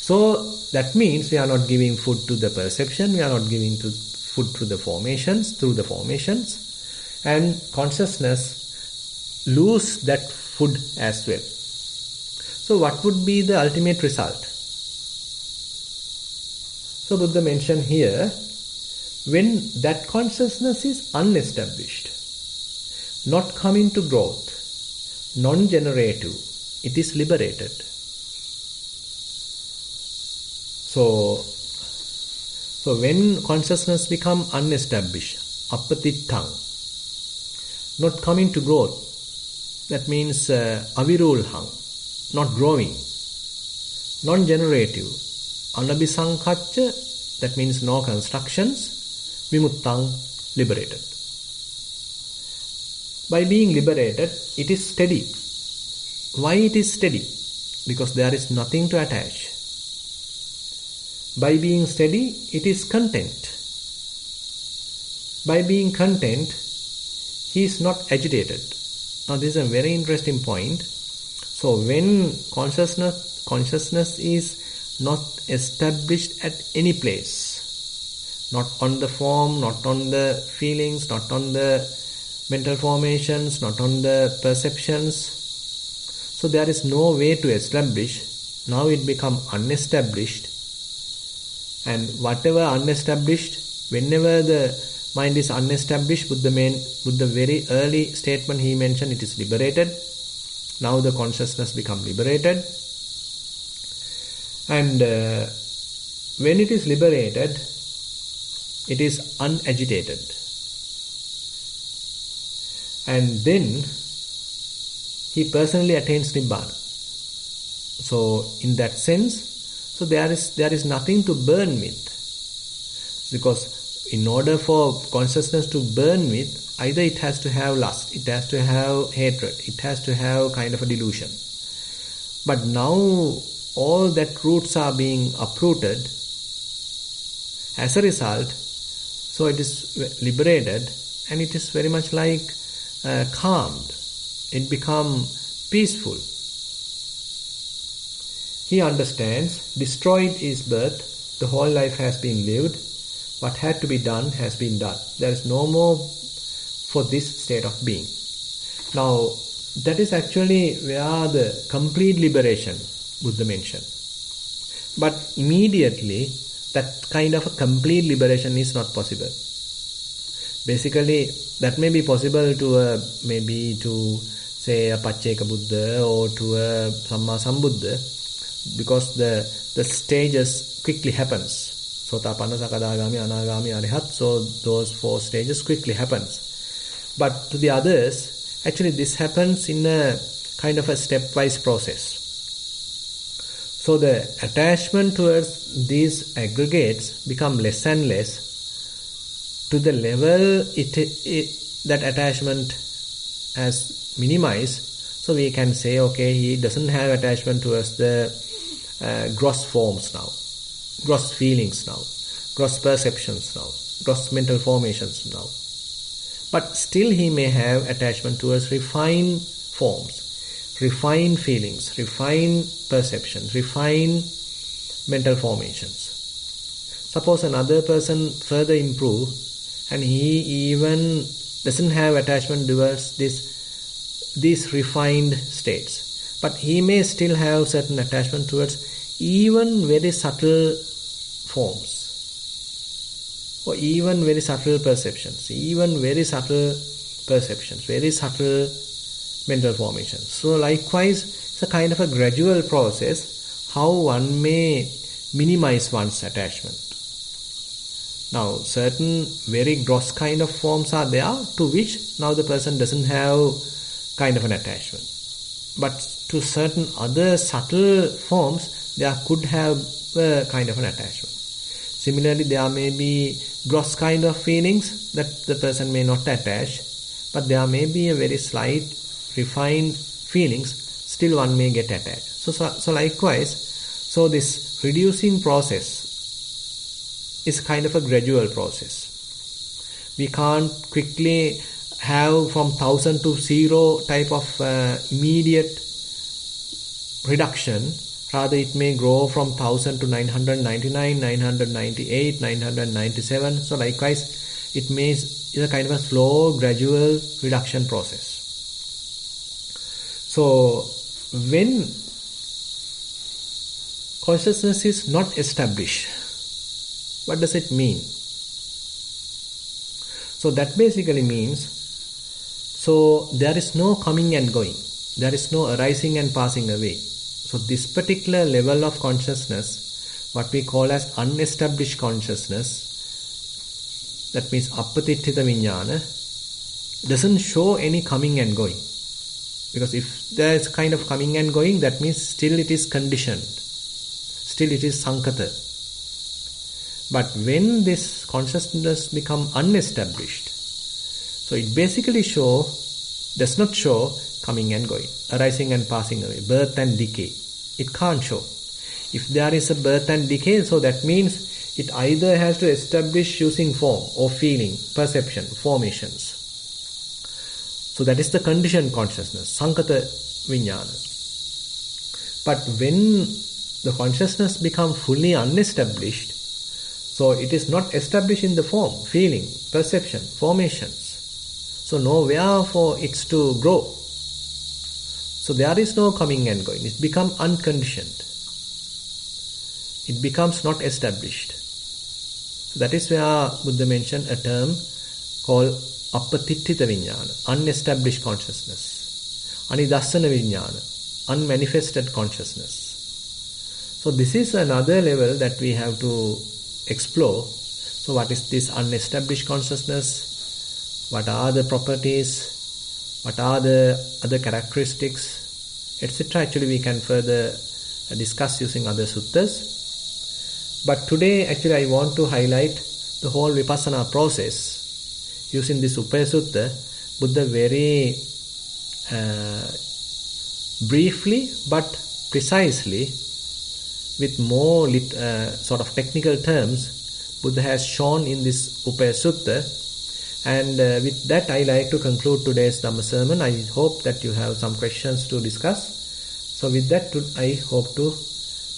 So that means we are not giving food to the perception. We are not giving food to the formations, through the formations. And consciousness lose that food as well. So what would be the ultimate result? So Buddha mentioned here, when that consciousness is unestablished, not coming to growth, non-generative, it is liberated. So when consciousness become unestablished, apatittang, not coming to growth, that means avirulhang, not growing, non-generative, anabhisankacca, that means no constructions, vimuttang, liberated. By being liberated, it is steady. Why it is steady? Because there is nothing to attach. By being steady, it is content. By being content, he is not agitated. Now this is a very interesting point. So when consciousness is not established at any place, not on the form, not on the feelings, not on the mental formations, not on the perceptions, so there is no way to establish. Now it becomes unestablished. And whatever unestablished, whenever the mind is unestablished, with the very early statement he mentioned, it is liberated. Now the consciousness becomes liberated. And when it is liberated, it is unagitated. And then he personally attains Nibbana. So in that sense, so there is nothing to burn with. Because in order for consciousness to burn with, either it has to have lust, it has to have hatred, it has to have kind of a delusion. But now all that roots are being uprooted. As a result, so it is liberated, and it is very much like calmed. It becomes peaceful. He understands, destroyed is birth, the whole life has been lived, what had to be done has been done. There is no more for this state of being. Now, that is actually where the complete liberation Buddha mentioned. But immediately, that kind of a complete liberation is not possible. Basically, that may be possible to maybe to say a Pacceka Buddha or to a Samma Sambuddha, because the stages quickly happens. Sotapanna, Sakadagami, Anagami, Arihat. So those 4 stages quickly happens. But to the others, actually this happens in a kind of a stepwise process. So the attachment towards these aggregates become less and less to the level that attachment has minimized. So we can say, okay, he doesn't have attachment towards the gross forms now, gross feelings now, gross perceptions now, gross mental formations now. But still he may have attachment towards refined forms, refined feelings, refined perceptions, refined mental formations. Suppose another person further improve and he even doesn't have attachment towards these refined states, but he may still have certain attachment towards even very subtle forms, or even very subtle perceptions, very subtle mental formations. So likewise, it's a kind of a gradual process how one may minimize one's attachment. Now, certain very gross kind of forms are there to which now the person doesn't have kind of an attachment. But to certain other subtle forms, there could have a kind of an attachment. Similarly, there may be gross kind of feelings that the person may not attach, but there may be a very slight, refined feelings, still one may get attached. So likewise, so this reducing process is kind of a gradual process. We can't quickly have from 1000 to 0 type of immediate reduction. Rather, it may grow from 1000 to 999, 998, 997. So likewise, it may is a kind of a slow, gradual reduction process. So when consciousness is not established, what does it mean? So that basically means, so there is no coming and going. There is no arising and passing away. So this particular level of consciousness, what we call as unestablished consciousness, that means appatittita vijnana, doesn't show any coming and going. Because if there is kind of coming and going, that means still it is conditioned. Still it is sankata. But when this consciousness become unestablished, so it basically does not show coming and going, arising and passing away, birth and decay. It can't show. If there is a birth and decay, so that means it either has to establish using form or feeling, perception, formations. So that is the conditioned consciousness, Sankata Vijnana. But when the consciousness becomes fully unestablished, so it is not established in the form, feeling, perception, formations. So nowhere for it to grow. So there is no coming and going. It becomes unconditioned. It becomes not established. So that is where Buddha mentioned a term called Appatittita Vijnana, unestablished consciousness. Anidassana Vijnana, unmanifested consciousness. So this is another level that we have to explore. So what is this unestablished consciousness? What are the properties? What are the other characteristics? Etc. Actually we can further discuss using other suttas. But today actually I want to highlight the whole Vipassana process. Using this Upaya Sutta, Buddha very briefly but precisely, with more sort of technical terms, Buddha has shown in this Upaya Sutta. And with that, I like to conclude today's Dhamma sermon. I hope that you have some questions to discuss. So with that, I hope to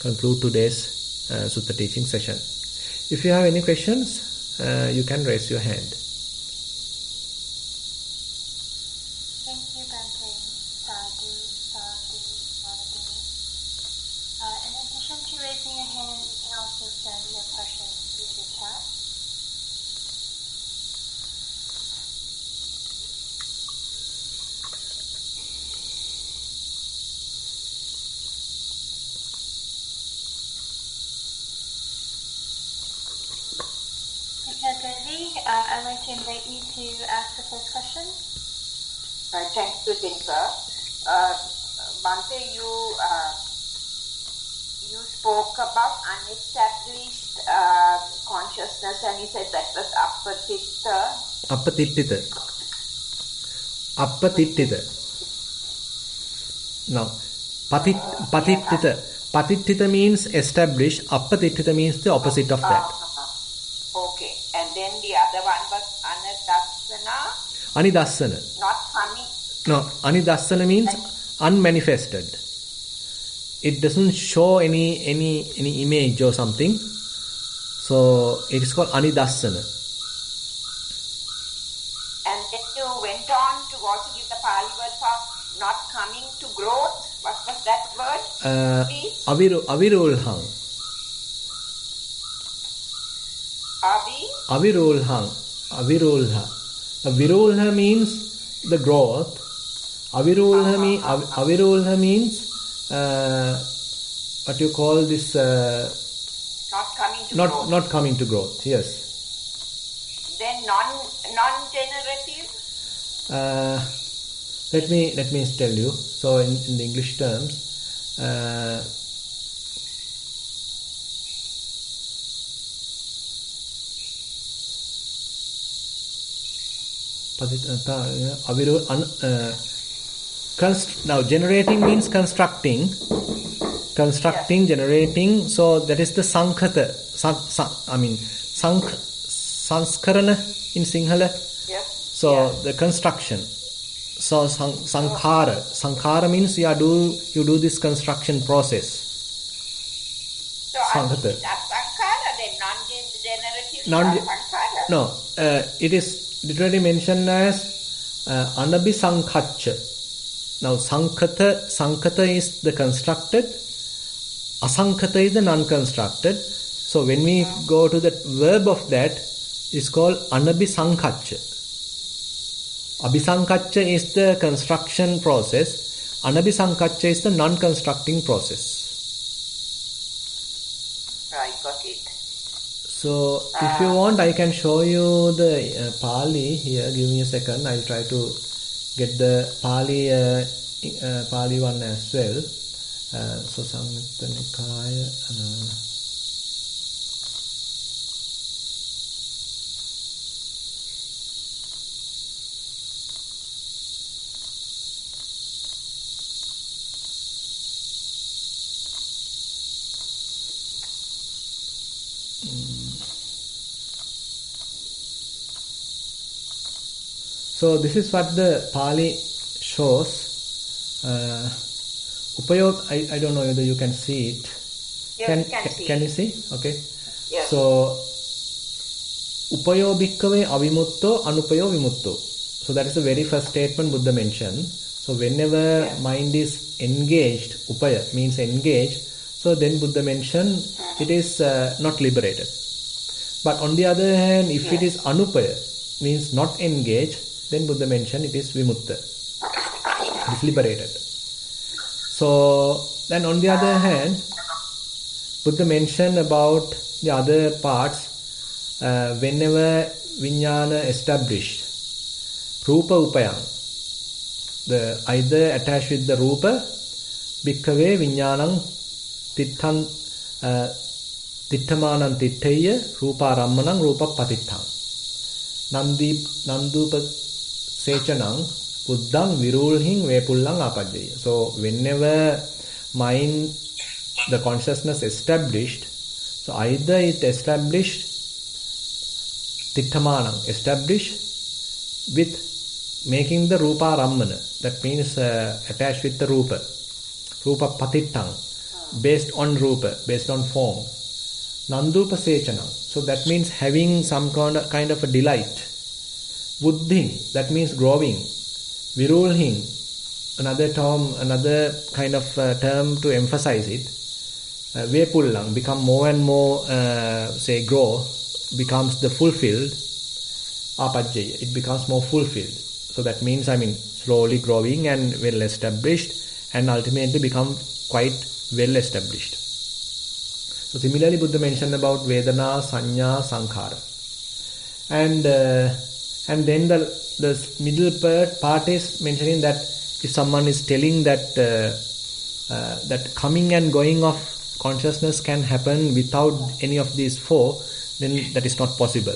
conclude today's Sutta teaching session. If you have any questions, you can raise your hand. Thank you, Bante. Sadhu, sadhu, sadhu. In addition to raising your hand, you can also send your questions through the chat. I'd like to invite you to ask the first question. Thanks to Tinker. Bante, you spoke about unestablished consciousness, and you said that was Appatittita. Now, patittita. Patittita means established. Appatittita means the opposite of that. Okay. And then the other one was Anidassana. Not coming. No, Anidassana means unmanifested. It doesn't show any image or something. So it is called Anidassana. And then you went on to also give the Pali word for not coming to growth. What was that word? Please? Avirolhang. Avirolha. Virolha means the growth. Avirolha means what you call this? Not coming to growth. Yes. Then non-generative. Let me tell you. So in the English terms. Now generating means constructing, generating. So that is the sankhata. Sanskarana in Sinhala. Yes. So the construction. So sankhara means you do this construction process. So sankhara, then non-generative sankhara. No, it is literally mentioned as anabhisankhaccha. Now sankhata is the constructed, asankhata is the non-constructed. So when we go to the verb of that, it's called anabhisankhaccha. Abhisankhaccha is the construction process, anabhisankhaccha is the non-constructing process. Right, got it. So if you want, I can show you the Pali here. Give me a second. I'll try to get the Pali one as well. So Samyutta Nikaya. So this is what the Pali shows. Upaya, I don't know whether you can see it. Yes, can you see? Okay. Yes. So Upayo bhikkave avimutto anupayo vimutto. So that is the very first statement Buddha mentioned. So whenever mind is engaged, upaya means engaged, so then Buddha mentioned it is not liberated. But on the other hand, if it is anupaya, means not engaged, then Buddha mentioned it is vimutta. It is liberated. So then on the other hand, Buddha mentioned about the other parts. Whenever vijnana established, rupa upayam, the either attached with the rupa, bhikkave vijnanam tittham titthamanam tittaya rupa rammanam rupa patittham nandupa sechanam buddham virulhing vepullang apajjaya. So whenever mind, the consciousness established, so either it established Titthamanam, established with making the rupa rammana, that means attached with the rupa patittang, based on rupa, based on form. Nandupa sechanam, so that means having some kind of a delight. Buddhing, that means growing. Virulhing, another kind of term to emphasize it. Vepullang, become more and more, grow, becomes the fulfilled. Apajjaya, it becomes more fulfilled. So that means, slowly growing and well established, and ultimately become quite well established. So similarly, Buddha mentioned about Vedana, Sanya, Sankhara. And then the middle part is mentioning that if someone is telling that that coming and going of consciousness can happen without any of these four, then that is not possible.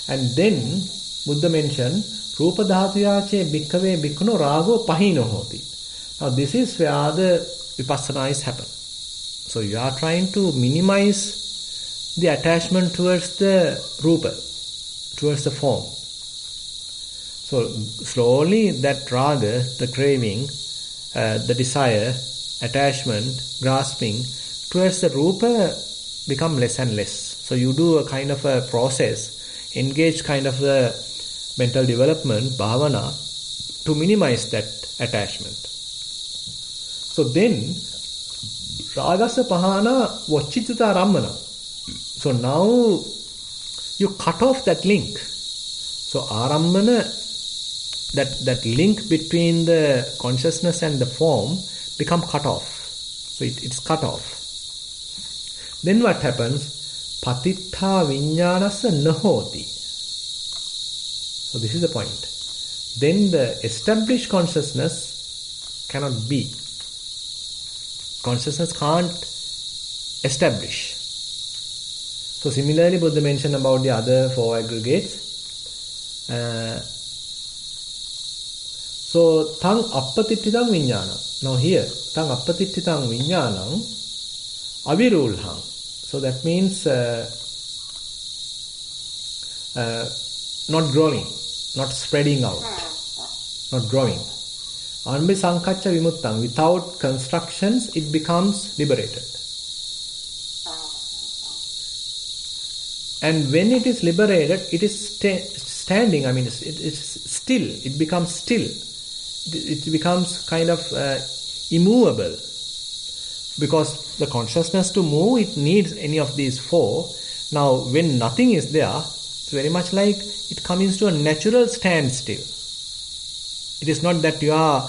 And then Buddha mentioned Rupa Dhatuyache Bhikkave Bhikkhuno Rago Pahino Hoti. Now this is where the Vipassana is happen. So you are trying to minimize the attachment towards the Rupa, towards the form. So slowly that raga, the craving, the desire, attachment, grasping towards the Rupa become less and less. So you do a kind of a process, engage kind of the mental development, bhavana, to minimize that attachment. So then, ragasa pahana vachitita rammana. So now you cut off that link. So arammana, that link between the consciousness and the form become cut off. So it's cut off. Then what happens? Patittha vijnanasa nahoti. So this is the point. Then the established consciousness cannot be. Consciousness can't establish. So similarly, Buddha mentioned about the other four aggregates. So tang appatittitang vijnanam. Now here, tang appatittitang vijnanam avirulham. So that means not growing, not spreading out, not growing. Anbi sankaccha vimuttang, without constructions, it becomes liberated. And when it is liberated, it is standing, it's still, it becomes still. It becomes kind of immovable. Because the consciousness to move, it needs any of these four. Now, when nothing is there, it's very much like it comes to a natural standstill. It is not that you are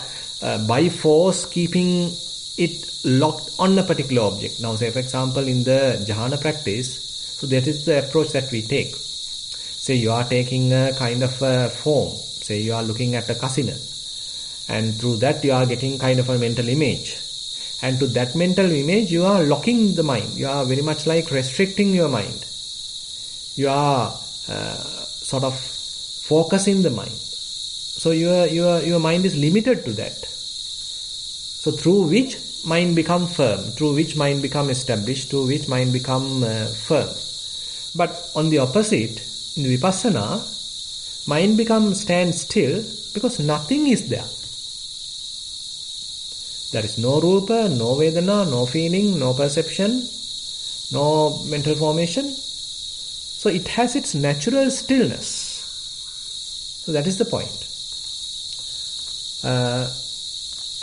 by force keeping it locked on a particular object. Now, say for example, in the jhana practice, so that is the approach that we take. Say you are taking a kind of a form. Say you are looking at a casino. And through that you are getting kind of a mental image. And to that mental image, you are locking the mind. You are very much like restricting your mind. You are sort of focusing the mind. So your mind is limited to that. So through which mind become firm, through which mind become established, through which mind become firm. But on the opposite, in Vipassana, mind becomes stand still because nothing is there. There is no rupa, no vedana, no feeling, no perception, no mental formation. So it has its natural stillness. So that is the point.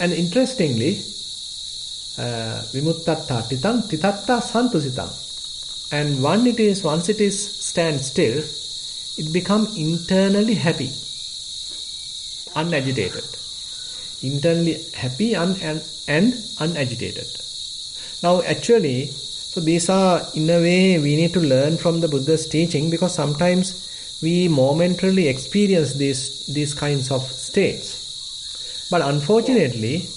And interestingly, vimuttatta titang titatta santusitang. And once it is stand still, it becomes internally happy, unagitated. Internally happy and unagitated. Now actually, so these are, in a way, we need to learn from the Buddha's teaching, because sometimes we momentarily experience these kinds of states. But unfortunately,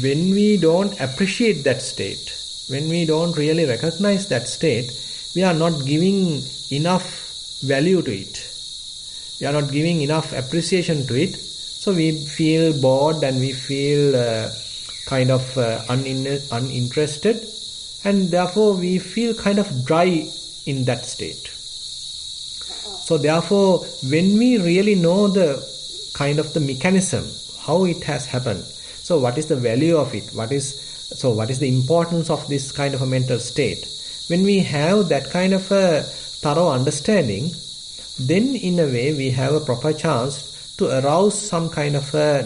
when we don't appreciate that state, when we don't really recognize that state, we are not giving enough value to it. We are not giving enough appreciation to it. So we feel bored and we feel kind of uninterested, and therefore we feel kind of dry in that state. So therefore, when we really know the kind of the mechanism, how it has happened, so what is the value of it, what is the importance of this kind of a mental state, when we have that kind of a thorough understanding, then in a way we have a proper chance to arouse some kind of a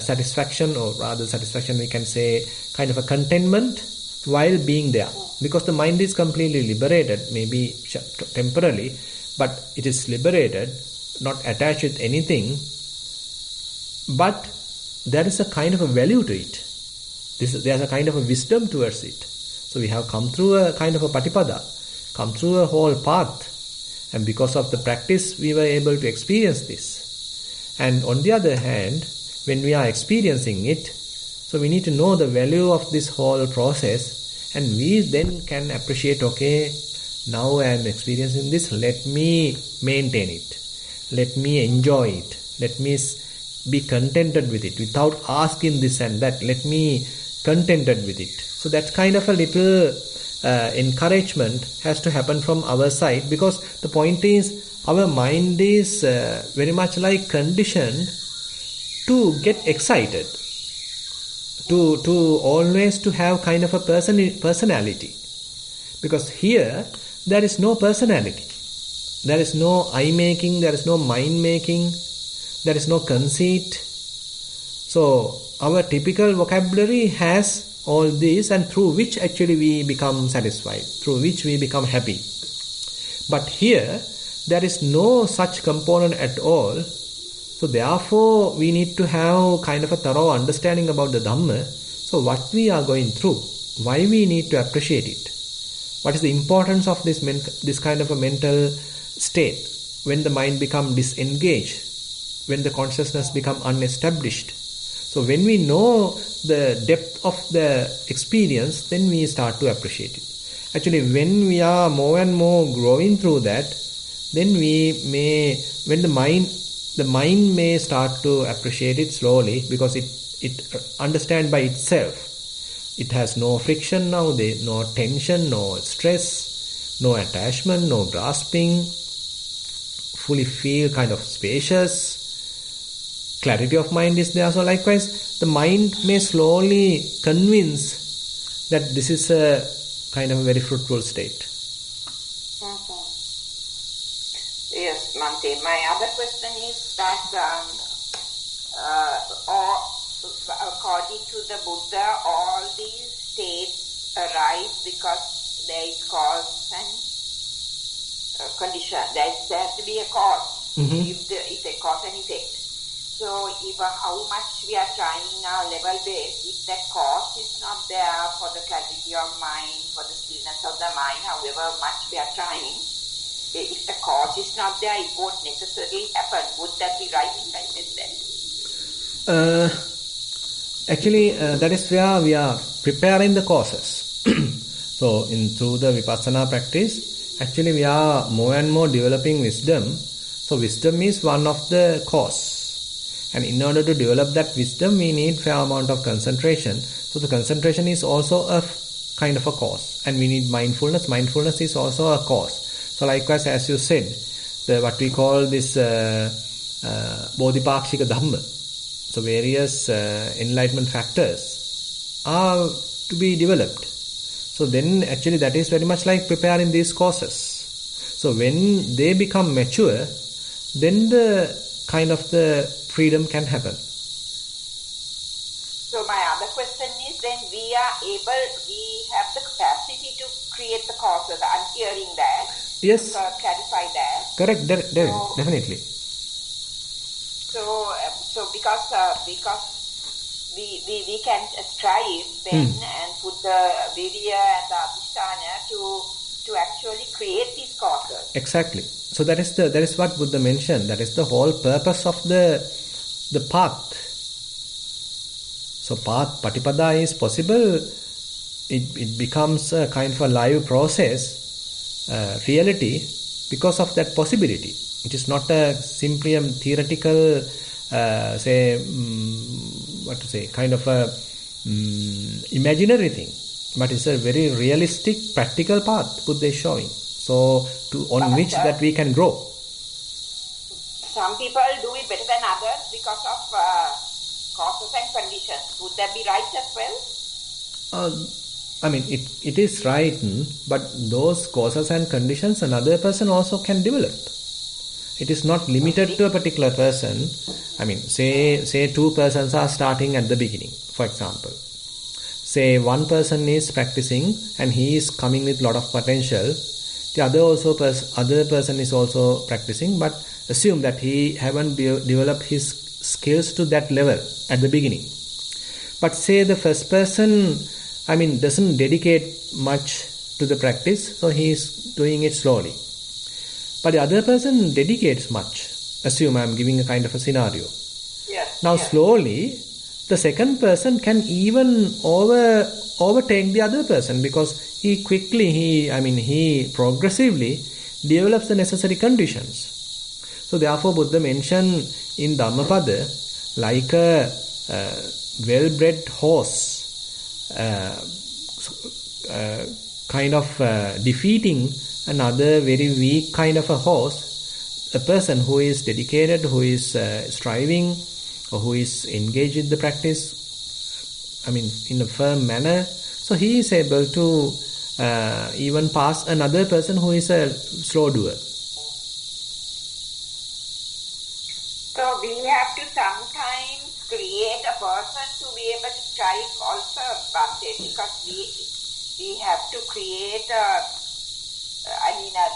satisfaction, or rather satisfaction we can say, kind of a contentment while being there. Because the mind is completely liberated, maybe temporarily, but it is liberated, not attached with anything, but there is a kind of a value to it. There's a kind of a wisdom towards it. So we have come through a kind of a patipada, come through a whole path, and because of the practice we were able to experience this. And on the other hand, when we are experiencing it, so we need to know the value of this whole process, and we then can appreciate, okay, now I am experiencing this, let me maintain it, let me enjoy it, let me be contented with it, without asking this and that, let me contented with it. So that kind of a little encouragement has to happen from our side, because the point is, our mind is very much like conditioned to get excited, to always to have kind of a personality. Because here, there is no personality. There is no I-making, there is no mind-making, there is no conceit. So, our typical vocabulary has all these, and through which actually we become satisfied, through which we become happy. But here, there is no such component at all. So therefore, we need to have kind of a thorough understanding about the Dhamma. So what we are going through, why we need to appreciate it, what is the importance of this kind of a mental state, when the mind becomes disengaged, when the consciousness becomes unestablished. So when we know the depth of the experience, then we start to appreciate it. Actually, when we are more and more growing through that, then when the mind may start to appreciate it slowly, because it understands by itself. It has no friction now, no tension, no stress, no attachment, no grasping, fully feel kind of spacious, clarity of mind is there. So likewise, the mind may slowly convince that this is a kind of a very fruitful state. Yes, Mante. My other question is that according to the Buddha, all these states arise because there is cause and condition. There has to be a cause. Mm-hmm. If it's a cause and effect. So if how much we are trying our level base, if that cause is not there for the clarity of mind, for the stillness of the mind, however much we are trying, if the cause is not there, it won't necessarily happen. Would that be right if I said that? Actually, that is where we are preparing the causes. So, through the Vipassana practice, actually we are more and more developing wisdom. So, wisdom is one of the cause. And in order to develop that wisdom, we need fair amount of concentration. So the concentration is also a kind of a cause, and we need mindfulness. Mindfulness is also a cause. So likewise, as you said, what we call this bodhipakshika dhamma, so various enlightenment factors are to be developed. So then actually that is very much like preparing these courses. So when they become mature, then the kind of the freedom can happen. So my other question is, then we have the capacity to create the causes. I'm hearing that. Yes. To clarify that. Correct, definitely. So because we can strive then and put the virya and the adhisthana to actually create these causes. Exactly. So that is what Buddha mentioned. That is the whole purpose of the path. So path, patipada is possible. It becomes a kind of a live process, reality, because of that possibility. It is not a simply a theoretical, kind of a imaginary thing, but it's a very realistic, practical path Buddha is showing. So on which that we can grow. Some people do it better than others because of causes and conditions. Would that be right as well? I mean, it is right, but those causes and conditions another person also can develop. It is not limited to a particular person. I mean, say two persons are starting at the beginning, for example. Say one person is practicing and he is coming with a lot of potential. The other person is also practicing, but assume that he haven't developed his skills to that level at the beginning. But say the first person, doesn't dedicate much to the practice, so he is doing it slowly. But the other person dedicates much. Assume I am giving a kind of a scenario. Yes. Now slowly, the second person can even overtake the other person, because he progressively develops the necessary conditions. So therefore Buddha mentioned in Dhammapada, like a well-bred horse, defeating another very weak kind of a horse. A person who is dedicated, who is striving, or who is engaged in the practice, in a firm manner, so he is able to even pass another person who is a slow doer. So we have to sometimes create a person to be able to strive also, because we have to create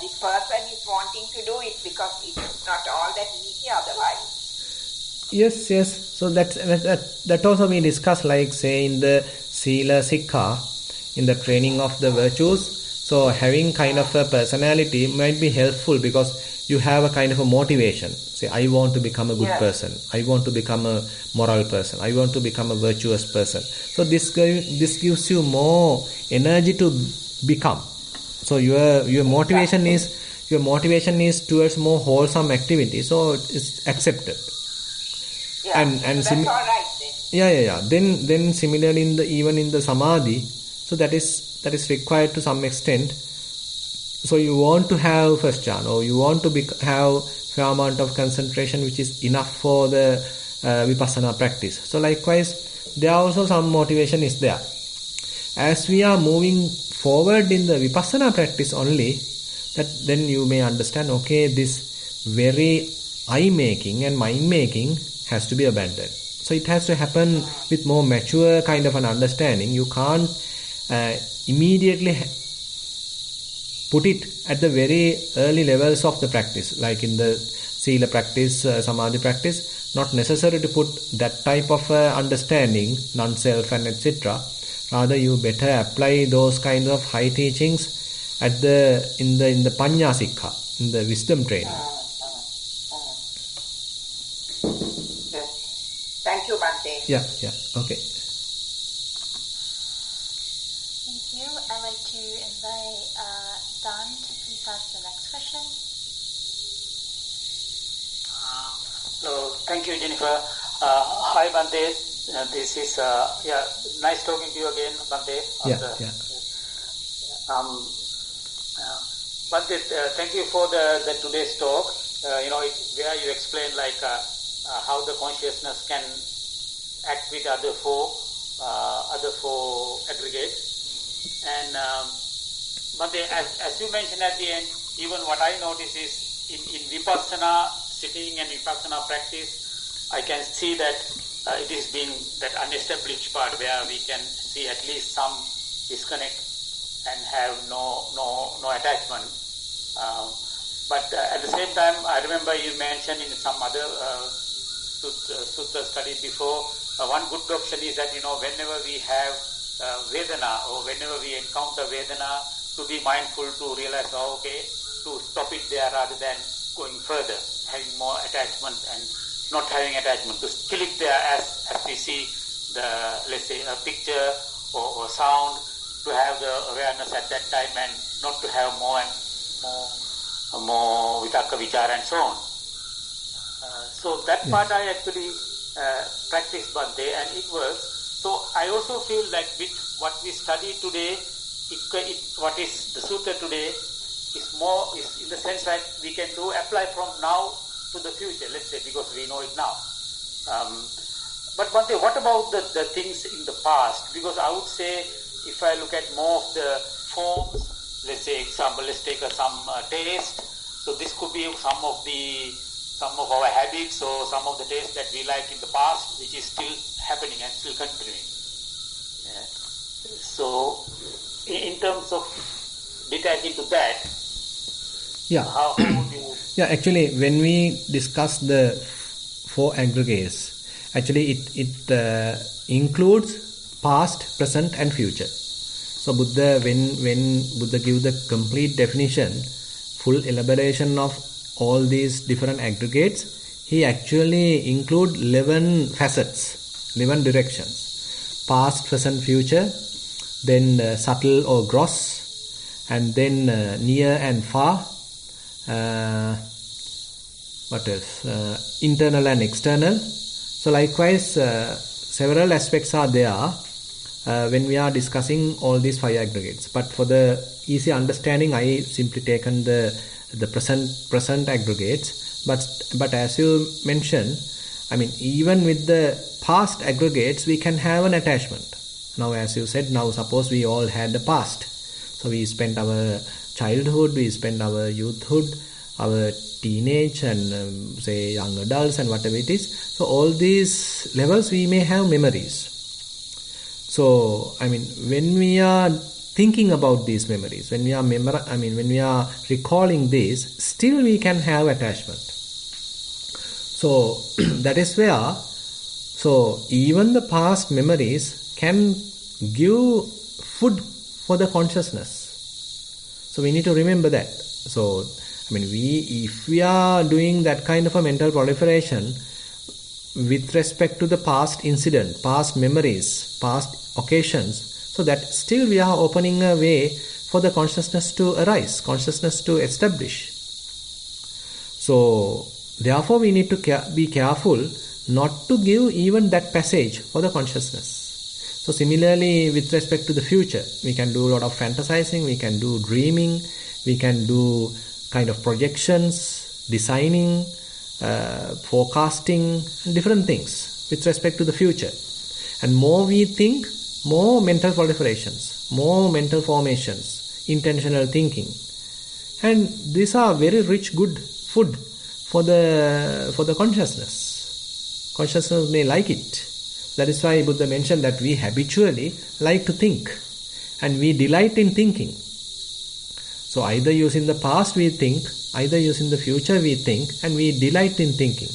this person is wanting to do it, because it's not all that easy otherwise. Yes. So that also we discussed, like say in the Sila Sikha, in the training of the virtues. So having kind of a personality might be helpful, because you have a kind of a motivation. Say, I want to become a good person. I want to become a moral person. I want to become a virtuous person. So this gives you more energy to become. So your motivation is towards more wholesome activity. So it's accepted. Yeah, and that's all right then. Then similarly even in the samadhi, so that is required to some extent. So you want to have first jhana, or you want to have fair amount of concentration which is enough for the vipassana practice. So likewise, there also some motivation is there. As we are moving forward in the vipassana practice only, that then you may understand, okay, this very eye-making and mind-making has to be abandoned. So it has to happen with more mature kind of an understanding. You can't immediately put it at the very early levels of the practice, like in the Sila practice, Samadhi practice. Not necessary to put that type of understanding, non-self and etc. Rather, you better apply those kinds of high teachings in the Panya Sikha, in the wisdom training. Thank you, Bhante. Yeah, okay. Thank you. I'd like to invite Don to please ask the next question. Thank you, Jennifer. Hi, Bhante. This is nice talking to you again, Bhante. Bhante, thank you for the today's talk. Where you explain like how the consciousness can act with other four aggregates. And Bhante, as you mentioned at the end, even what I notice is in Vipassana, sitting and Vipassana practice, I can see that it is being that unestablished part where we can see at least some disconnect and have no attachment. But at the same time, I remember you mentioned in some other sutta study before, one good option is that, whenever we have Vedana or whenever we encounter Vedana, to be mindful to realize, to stop it there rather than going further, having more attachment and not having attachment, to kill it there as we see let's say a picture or sound, to have the awareness at that time and not to have more vitakka vichara and so on. So that part I actually practiced Bhante, and it works. So I also feel like with what we study today, what is the sutta today is in the sense that we can apply from now to the future, let's say, because we know it now. But Bhante, what about the things in the past? Because I would say, if I look at more of the forms, let's say example, let's take some taste. So this could be some of our habits or some of the taste that we like in the past, which is still happening and still continuing. Yeah. So in terms of detaching to that, how would you... Yeah, actually, when we discuss the four aggregates, actually it includes past, present and future. So Buddha, when Buddha give the complete definition, full elaboration of all these different aggregates, he actually include 11 facets, 11 directions. Past, present, future, then subtle or gross, and then near and far, what else? Internal and external. So likewise, several aspects are there when we are discussing all these five aggregates. But for the easy understanding, I simply taken the present aggregates. But as you mentioned, I mean, even with the past aggregates, we can have an attachment. Now, as you said, now suppose we all had the past. So we spent our childhood, we spend our youthhood, our teenage and say young adults and whatever it is. So all these levels we may have memories. So I mean, when we are thinking about these memories, when we are recalling this, still we can have attachment. So that is where, so even the past memories can give food for the consciousness. So we need to remember that. So, I mean, if we are doing that kind of a mental proliferation with respect to the past incident, past memories, past occasions, so that still we are opening a way for the consciousness to arise, consciousness to establish. So, therefore we need to be careful not to give even that passage for the consciousness. So similarly, with respect to the future, we can do a lot of fantasizing, we can do dreaming, we can do kind of projections, designing, forecasting, different things with respect to the future. And more we think, more mental proliferations, more mental formations, intentional thinking. And these are very rich, good food for the consciousness. Consciousness may like it. That is why Buddha mentioned that we habitually like to think and we delight in thinking. So either using the past we think, either using the future we think, and we delight in thinking.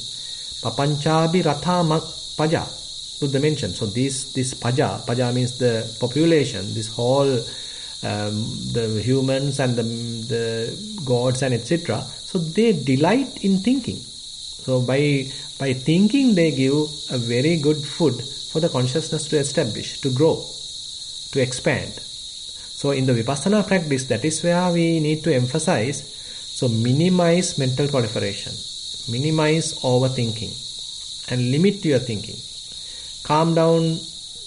Papanchabi ratha paja, Buddha mentioned. So this paja means the population, this whole the humans and the gods and etc. So they delight in thinking. So by thinking they give a very good food for the consciousness to establish, to grow, to expand. So in the Vipassana practice, that is where we need to emphasize, so minimize mental proliferation, minimize overthinking and limit your thinking. calm down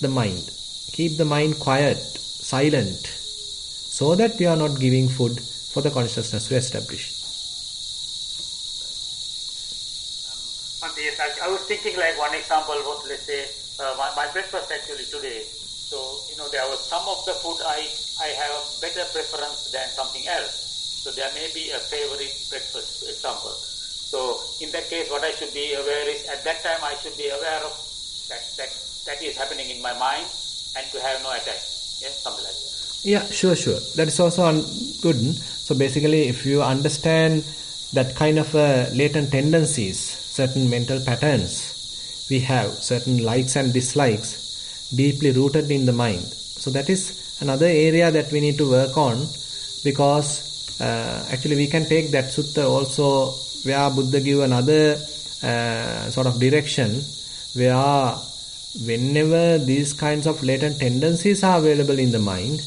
the mind. Keep the mind quiet, silent, so that we are not giving food for the consciousness to establish. Yes, I was thinking like one example was, let's say, my breakfast actually today. So, there was some of the food I have a better preference than something else. So there may be a favorite breakfast example. So in that case, what I should be aware is, at that time I should be aware of that is happening in my mind and to have no attack. Yeah, something like that. Yeah, sure. That is also good. So basically, if you understand that kind of latent tendencies, certain mental patterns we have, certain likes and dislikes deeply rooted in the mind. So that is another area that we need to work on, because actually we can take that sutta also where Buddha give another sort of direction, where whenever these kinds of latent tendencies are available in the mind,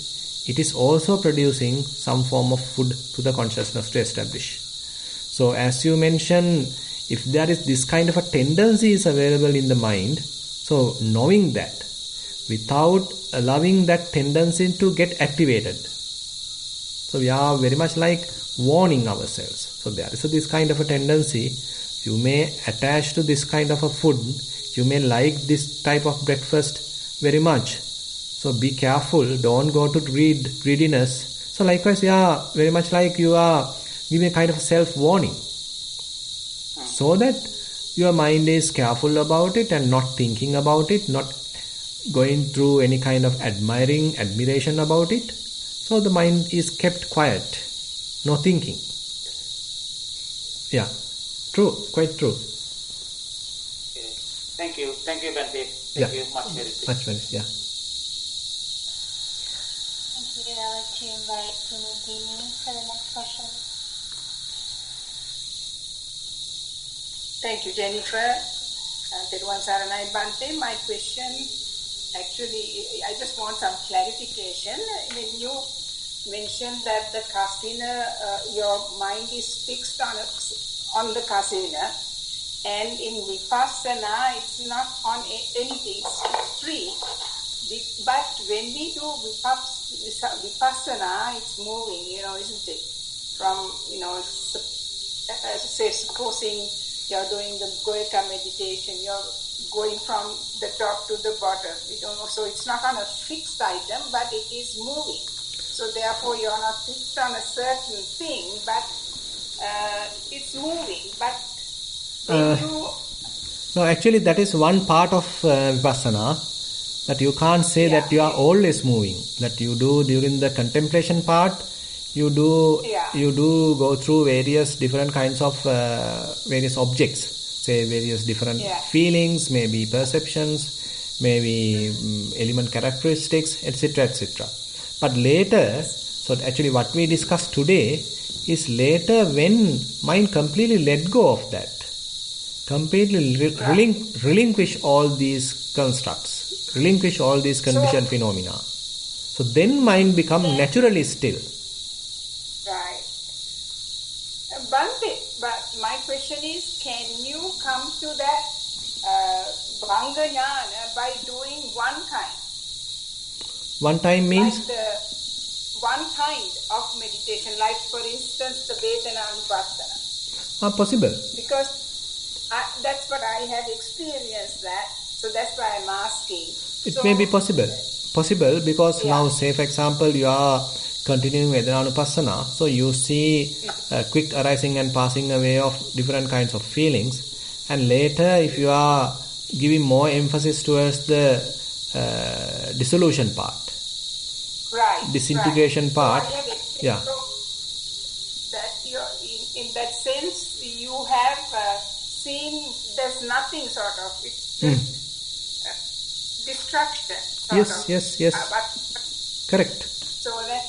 it is also producing some form of food to the consciousness to establish. So as you mentioned, if there is this kind of a tendency is available in the mind, so knowing that without allowing that tendency to get activated. So we are very much like warning ourselves. So there is this kind of a tendency. You may attach to this kind of a food. You may like this type of breakfast very much. So be careful. Don't go to greediness. So likewise, very much like you are giving a kind of self-warning, so that your mind is careful about it and not thinking about it, not going through any kind of admiration about it. So the mind is kept quiet, no thinking. Yeah, true, quite true. Okay. Thank you, Bante. Thank you, much merit. Much merit, yeah. Thank you. I'd like to invite Timothy for the next question. Thank you, Jennifer. Thero Saranai Bante. My question, actually, I just want some clarification. When you mentioned that the kasina, your mind is fixed on the kasina, and in Vipassana, it's not on anything, it's free. But when we do Vipassana, it's moving, isn't it? From, say, supposing you're doing the Goeka meditation, you're going from the top to the bottom. So it's not on a fixed item, but it is moving. So therefore you're not fixed on a certain thing, but it's moving. But when no, actually that is one part of Vipassana, that you can't say that you are always moving. That you do during the contemplation part, you do go through various different kinds of various objects, say various different feelings, maybe perceptions, maybe element characteristics, etc., etc. But later, so actually what we discussed today is later when mind completely let go of that, completely relinquish all these constructs, relinquish all these conditioned phenomena. So then mind becomes naturally still. Right. Bante, but my question is, can you come to that Bhanga Jnana by doing one kind? One time means? Like the one kind of meditation, like for instance the Vedana Anupassana. Possible. Because that's what I have experienced that, so that's why I'm asking. It may be possible. Possible because now, say for example, you are continuing Vedana Anupassana, so you see a quick arising and passing away of different kinds of feelings, and later if you are giving more emphasis towards the dissolution part, disintegration part, so that in that sense you have seen there's nothing sort of, it's just destruction. Yes. Correct. So that,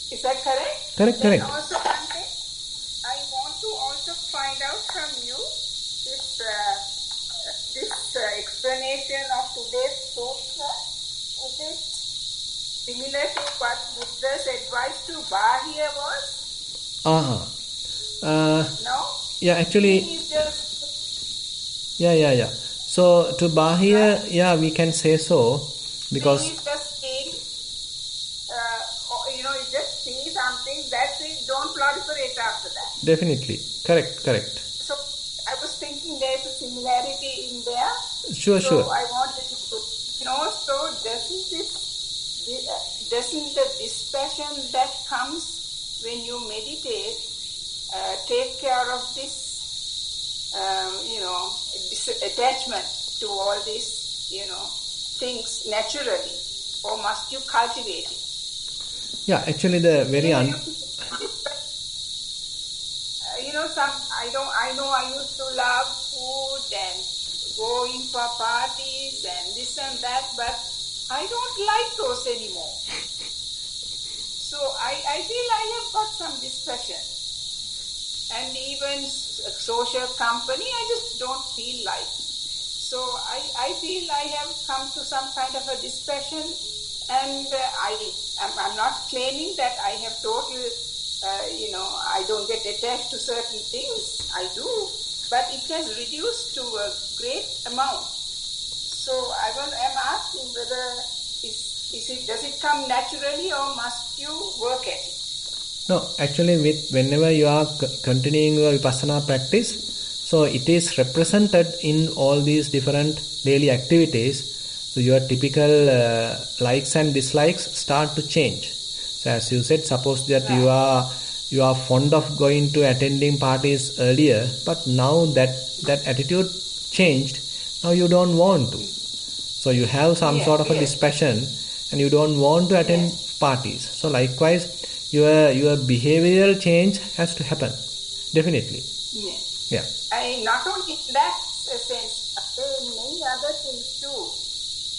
is that correct? Correct. Also, Bante, I want to also find out from you this explanation of today's sutra. Is it similar to what Buddha's advice to Bahya was? No? Yeah, actually. He is just... Yeah. So to Bahya, yeah, we can say so, because Please just say, you just say something, that's it, don't proliferate after that. definitely, correct. So I was thinking there's a similarity in there. Sure. So I wanted to put, so doesn't the dispassion that comes when you meditate take care of this, this attachment to all these, things naturally, or must you cultivate it? Yeah, actually the very I know I used to love food and going for parties and this and that, but I don't like those anymore. So I feel I have got some dispassion. And even social company, I just don't feel like. So I feel I have come to some kind of a dispassion, and I'm not claiming that I have total, I don't get attached to certain things. I do, but it has reduced to a great amount. So I'm asking whether does it come naturally or must you work at it? No, actually whenever you are continuing your Vipassana practice, so it is represented in all these different daily activities. So your typical likes and dislikes start to change. So as you said, suppose that you are fond of going to attending parties earlier, but now that attitude changed. Now you don't want to. So you have some sort of a dispassion, and you don't want to attend parties. So likewise, your behavioral change has to happen, definitely. Yeah. I not only in that sense, many other things too.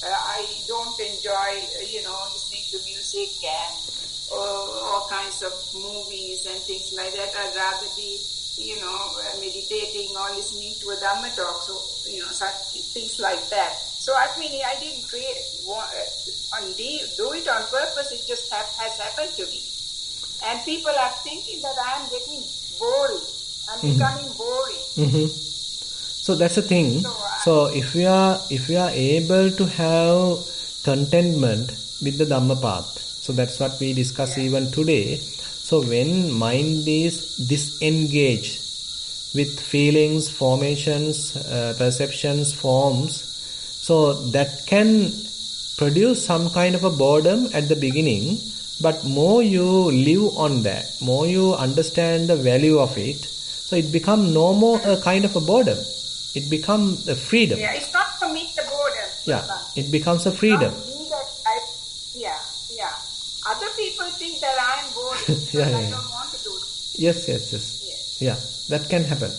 I don't enjoy, listening to music and all kinds of movies and things like that. I'd rather be, meditating or listening to a Dhamma talk. So, such things like that. So I didn't do it on purpose. It just has happened to me. And people are thinking that I am getting boring. I'm becoming boring. Mm-hmm. So that's the thing. So if we are able to have contentment with the Dhamma path, so that's what we discuss even today. So when mind is disengaged with feelings, formations, perceptions, forms, so that can produce some kind of a boredom at the beginning. But more you live on that, more you understand the value of it, so it becomes no more a kind of a boredom. It becomes a freedom. Yeah, it's not for me the boredom. Yeah, it becomes a freedom. Other people think that I am bored, so I don't want to do it. Yes. Yeah, that can happen.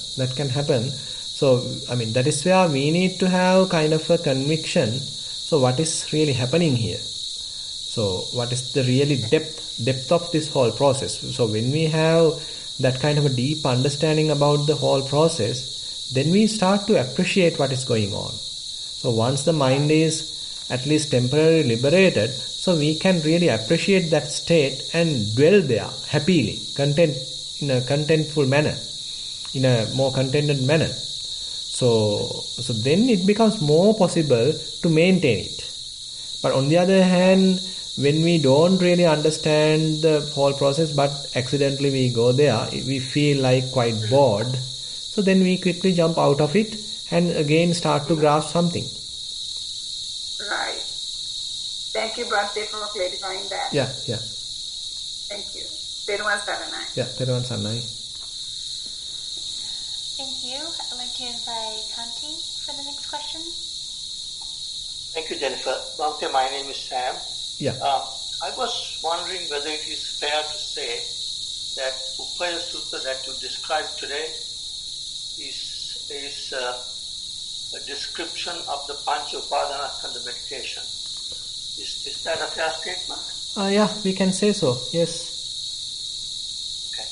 So, that is where we need to have kind of a conviction. So what is really happening here? So what is the really depth of this whole process? So when we have that kind of a deep understanding about the whole process, then we start to appreciate what is going on. So once the mind is at least temporarily liberated, so we can really appreciate that state and dwell there happily, in a contentful manner, in a more contented manner. So then it becomes more possible to maintain it. But on the other hand, when we don't really understand the whole process, but accidentally we go there, we feel like quite bored. So then we quickly jump out of it and again start to grasp something. Right. Thank you, Bhante, for clarifying that. Yeah. Thank you. Thero Saranai. Yeah, Thero Saranai. Thank you. I'd like to invite Kanti for the next question. Thank you, Jennifer. Bhante, my name is Sam. Yeah. I was wondering whether it is fair to say that Upaya Sutta that you described today is a description of the Pancha Upadanaskandha meditation. Is that a fair statement? Yeah, we can say so. Yes. Okay.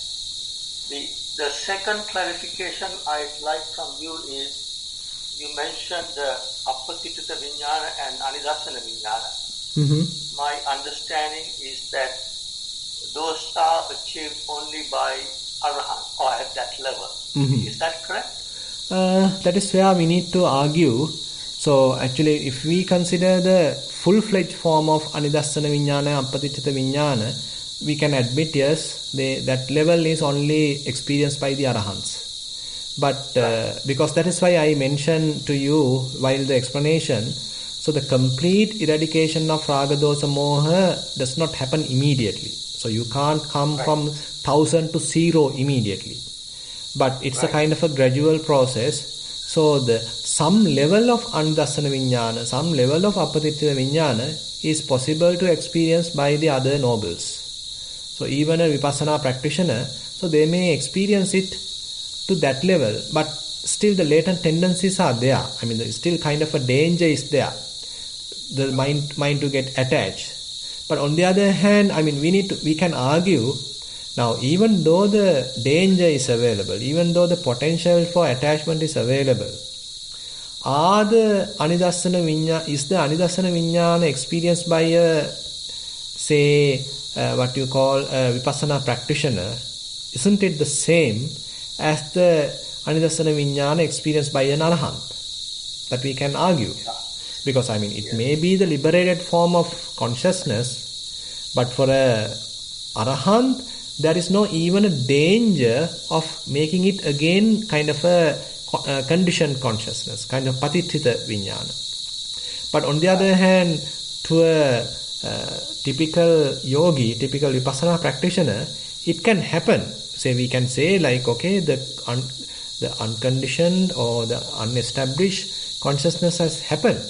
The second clarification I'd like from you is you mentioned the Appatitita Vijnana and Anidasana Vijnana. Mm-hmm. My understanding is that those are achieved only by Arahant or at that level. Mm-hmm. Is that correct? That is where we need to argue. So actually, if we consider the full-fledged form of Anidassana Vijnana, Appatichita Vijnana, we can admit, yes, that level is only experienced by the Arahants. But because that is why I mentioned to you while the explanation, so the complete eradication of Raga Dosa Moha does not happen immediately. So you can't come from 1000 to 0 immediately. But it's a kind of a gradual process. So some level of Anidassana Vijnana, some level of Appatichita Vijnana is possible to experience by the other nobles. So even a Vipassana practitioner, so they may experience it to that level, but still the latent tendencies are there. I mean, still kind of a danger is there. The mind to get attached. But on the other hand, I mean, we can argue now, even though the danger is available, even though the potential for attachment is available, is the Anidassana Vijnana experienced by a, say, what you call a Vipassana practitioner, isn't it the same as the Anidassana Vijnana experienced by an Arahant? That we can argue. Because, I mean, it may be the liberated form of consciousness, but for a Arahant, there is no even a danger of making it again kind of a conditioned consciousness, kind of Patithita Vijnana. But on the other hand, to a typical yogi, typical Vipassana practitioner, it can happen. Say, we can say like, okay, the unconditioned or the unestablished consciousness has happened.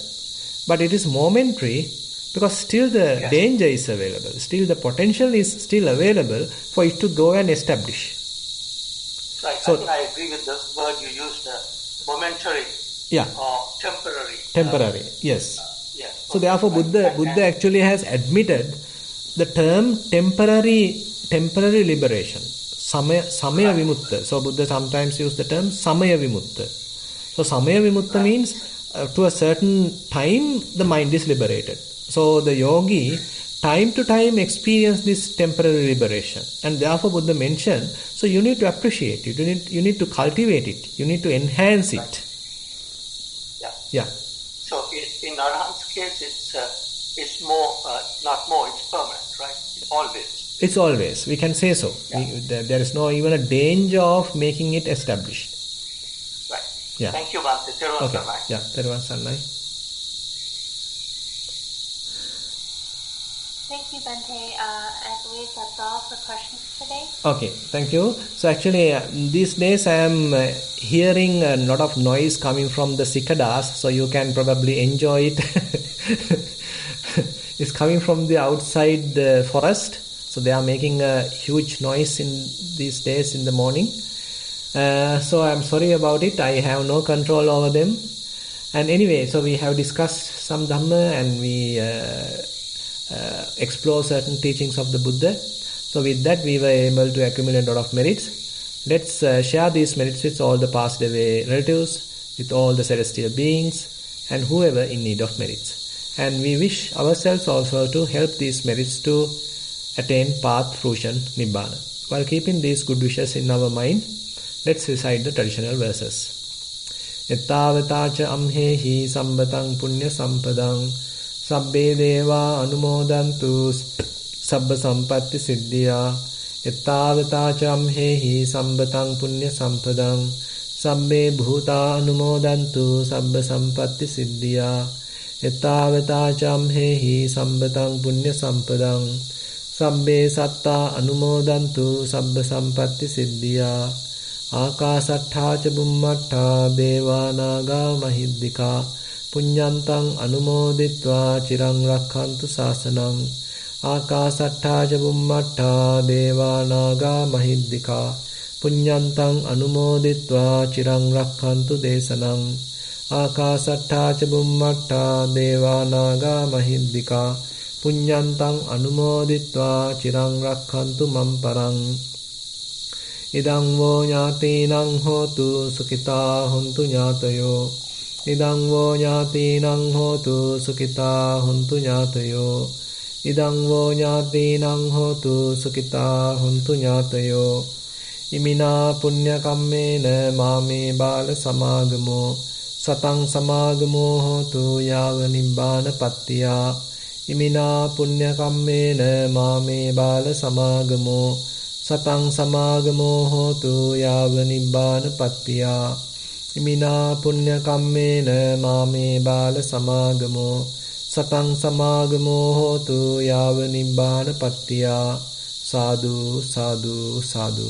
But it is momentary because still the danger is available. Still the potential is still available for it to go and establish. Right. So, I think I agree with the word you used, momentary or temporary. Temporary, yes. Yes. So therefore Buddha actually has admitted the term temporary liberation. Samaya Vimutta. So Buddha sometimes used the term Samaya Vimutta. So Samaya Vimutta means to a certain time the mind is liberated. So the yogi time to time experience this temporary liberation, and therefore Buddha mentioned, so you need to appreciate it, you need to cultivate it, you need to enhance it. Yeah. So in Arahant's case, it's more, not more, it's permanent, right? It's always. We can say so. There is no even a danger of making it established. Right. Yeah. Thank you, Bhante. Thero Sannai. Yeah, Thero Sannai. Thank you, Bhante. I believe that's all for questions today. Okay, thank you. So actually, these days I am hearing a lot of noise coming from the cicadas, so you can probably enjoy it. It's coming from the outside the forest, so they are making a huge noise in these days in the morning. So I'm sorry about it. I have no control over them. And anyway, so we have discussed some Dhamma and we explore certain teachings of the Buddha. So with that we were able to accumulate a lot of merits. Let's share these merits with all the passed away relatives, with all the celestial beings and whoever in need of merits. And we wish ourselves also to help these merits to attain path, fruition, Nibbana. While keeping these good wishes in our mind, let's recite the traditional verses. Ettavatacha amhehi sambatang punya sampadang sabbe deva anumodantu sabba sampatti siddhya. Ettavatacha amhehi sambatang punya sampadang sabbe bhuta anumodantu sabba sampatti siddhya. Ettavatacha amhehi sambatang punya sampadang sabbe satta anumodantu sabba sampatti siddhya. Akasattha ca bummattha deva naga mahiddhika punyantang anumoditva cirang rakhantu sasanang. Akasattha ca bummattha deva naga mahiddhika punyantang anumoditva cirang rakhantu desanang. Akasattha ca bummattha deva naga mahiddhika punyantang anumoditva cirang rakhantu mamparang. Idang vo ñātīnaṁ hotu sukitā hontu ñātayo. Idang vo ñātīnaṁ hotu sukitā hontu ñātayo. Idang vo ñātīnaṁ hotu sukitā hontu ñātayo. ඉමිනා පුඤ්ඤ කම්මේන මාමේ බාල සමාගමෝ සතං සමාගමෝ හෝතු යාව නිබ්බානපත්තියා ඉමිනා පුඤ්ඤ කම්මේන මාමේ බාල සමාගමෝ සතං සමාගමෝ හෝතු යාව නිබ්බානපත්තියා ඉමිනා පුඤ්ඤ කම්මේන මාමේ බාල සමාගමෝ සතං සමාගමෝ හෝතු යාව නිබ්බානපත්තියා සාදු සාදු සාදු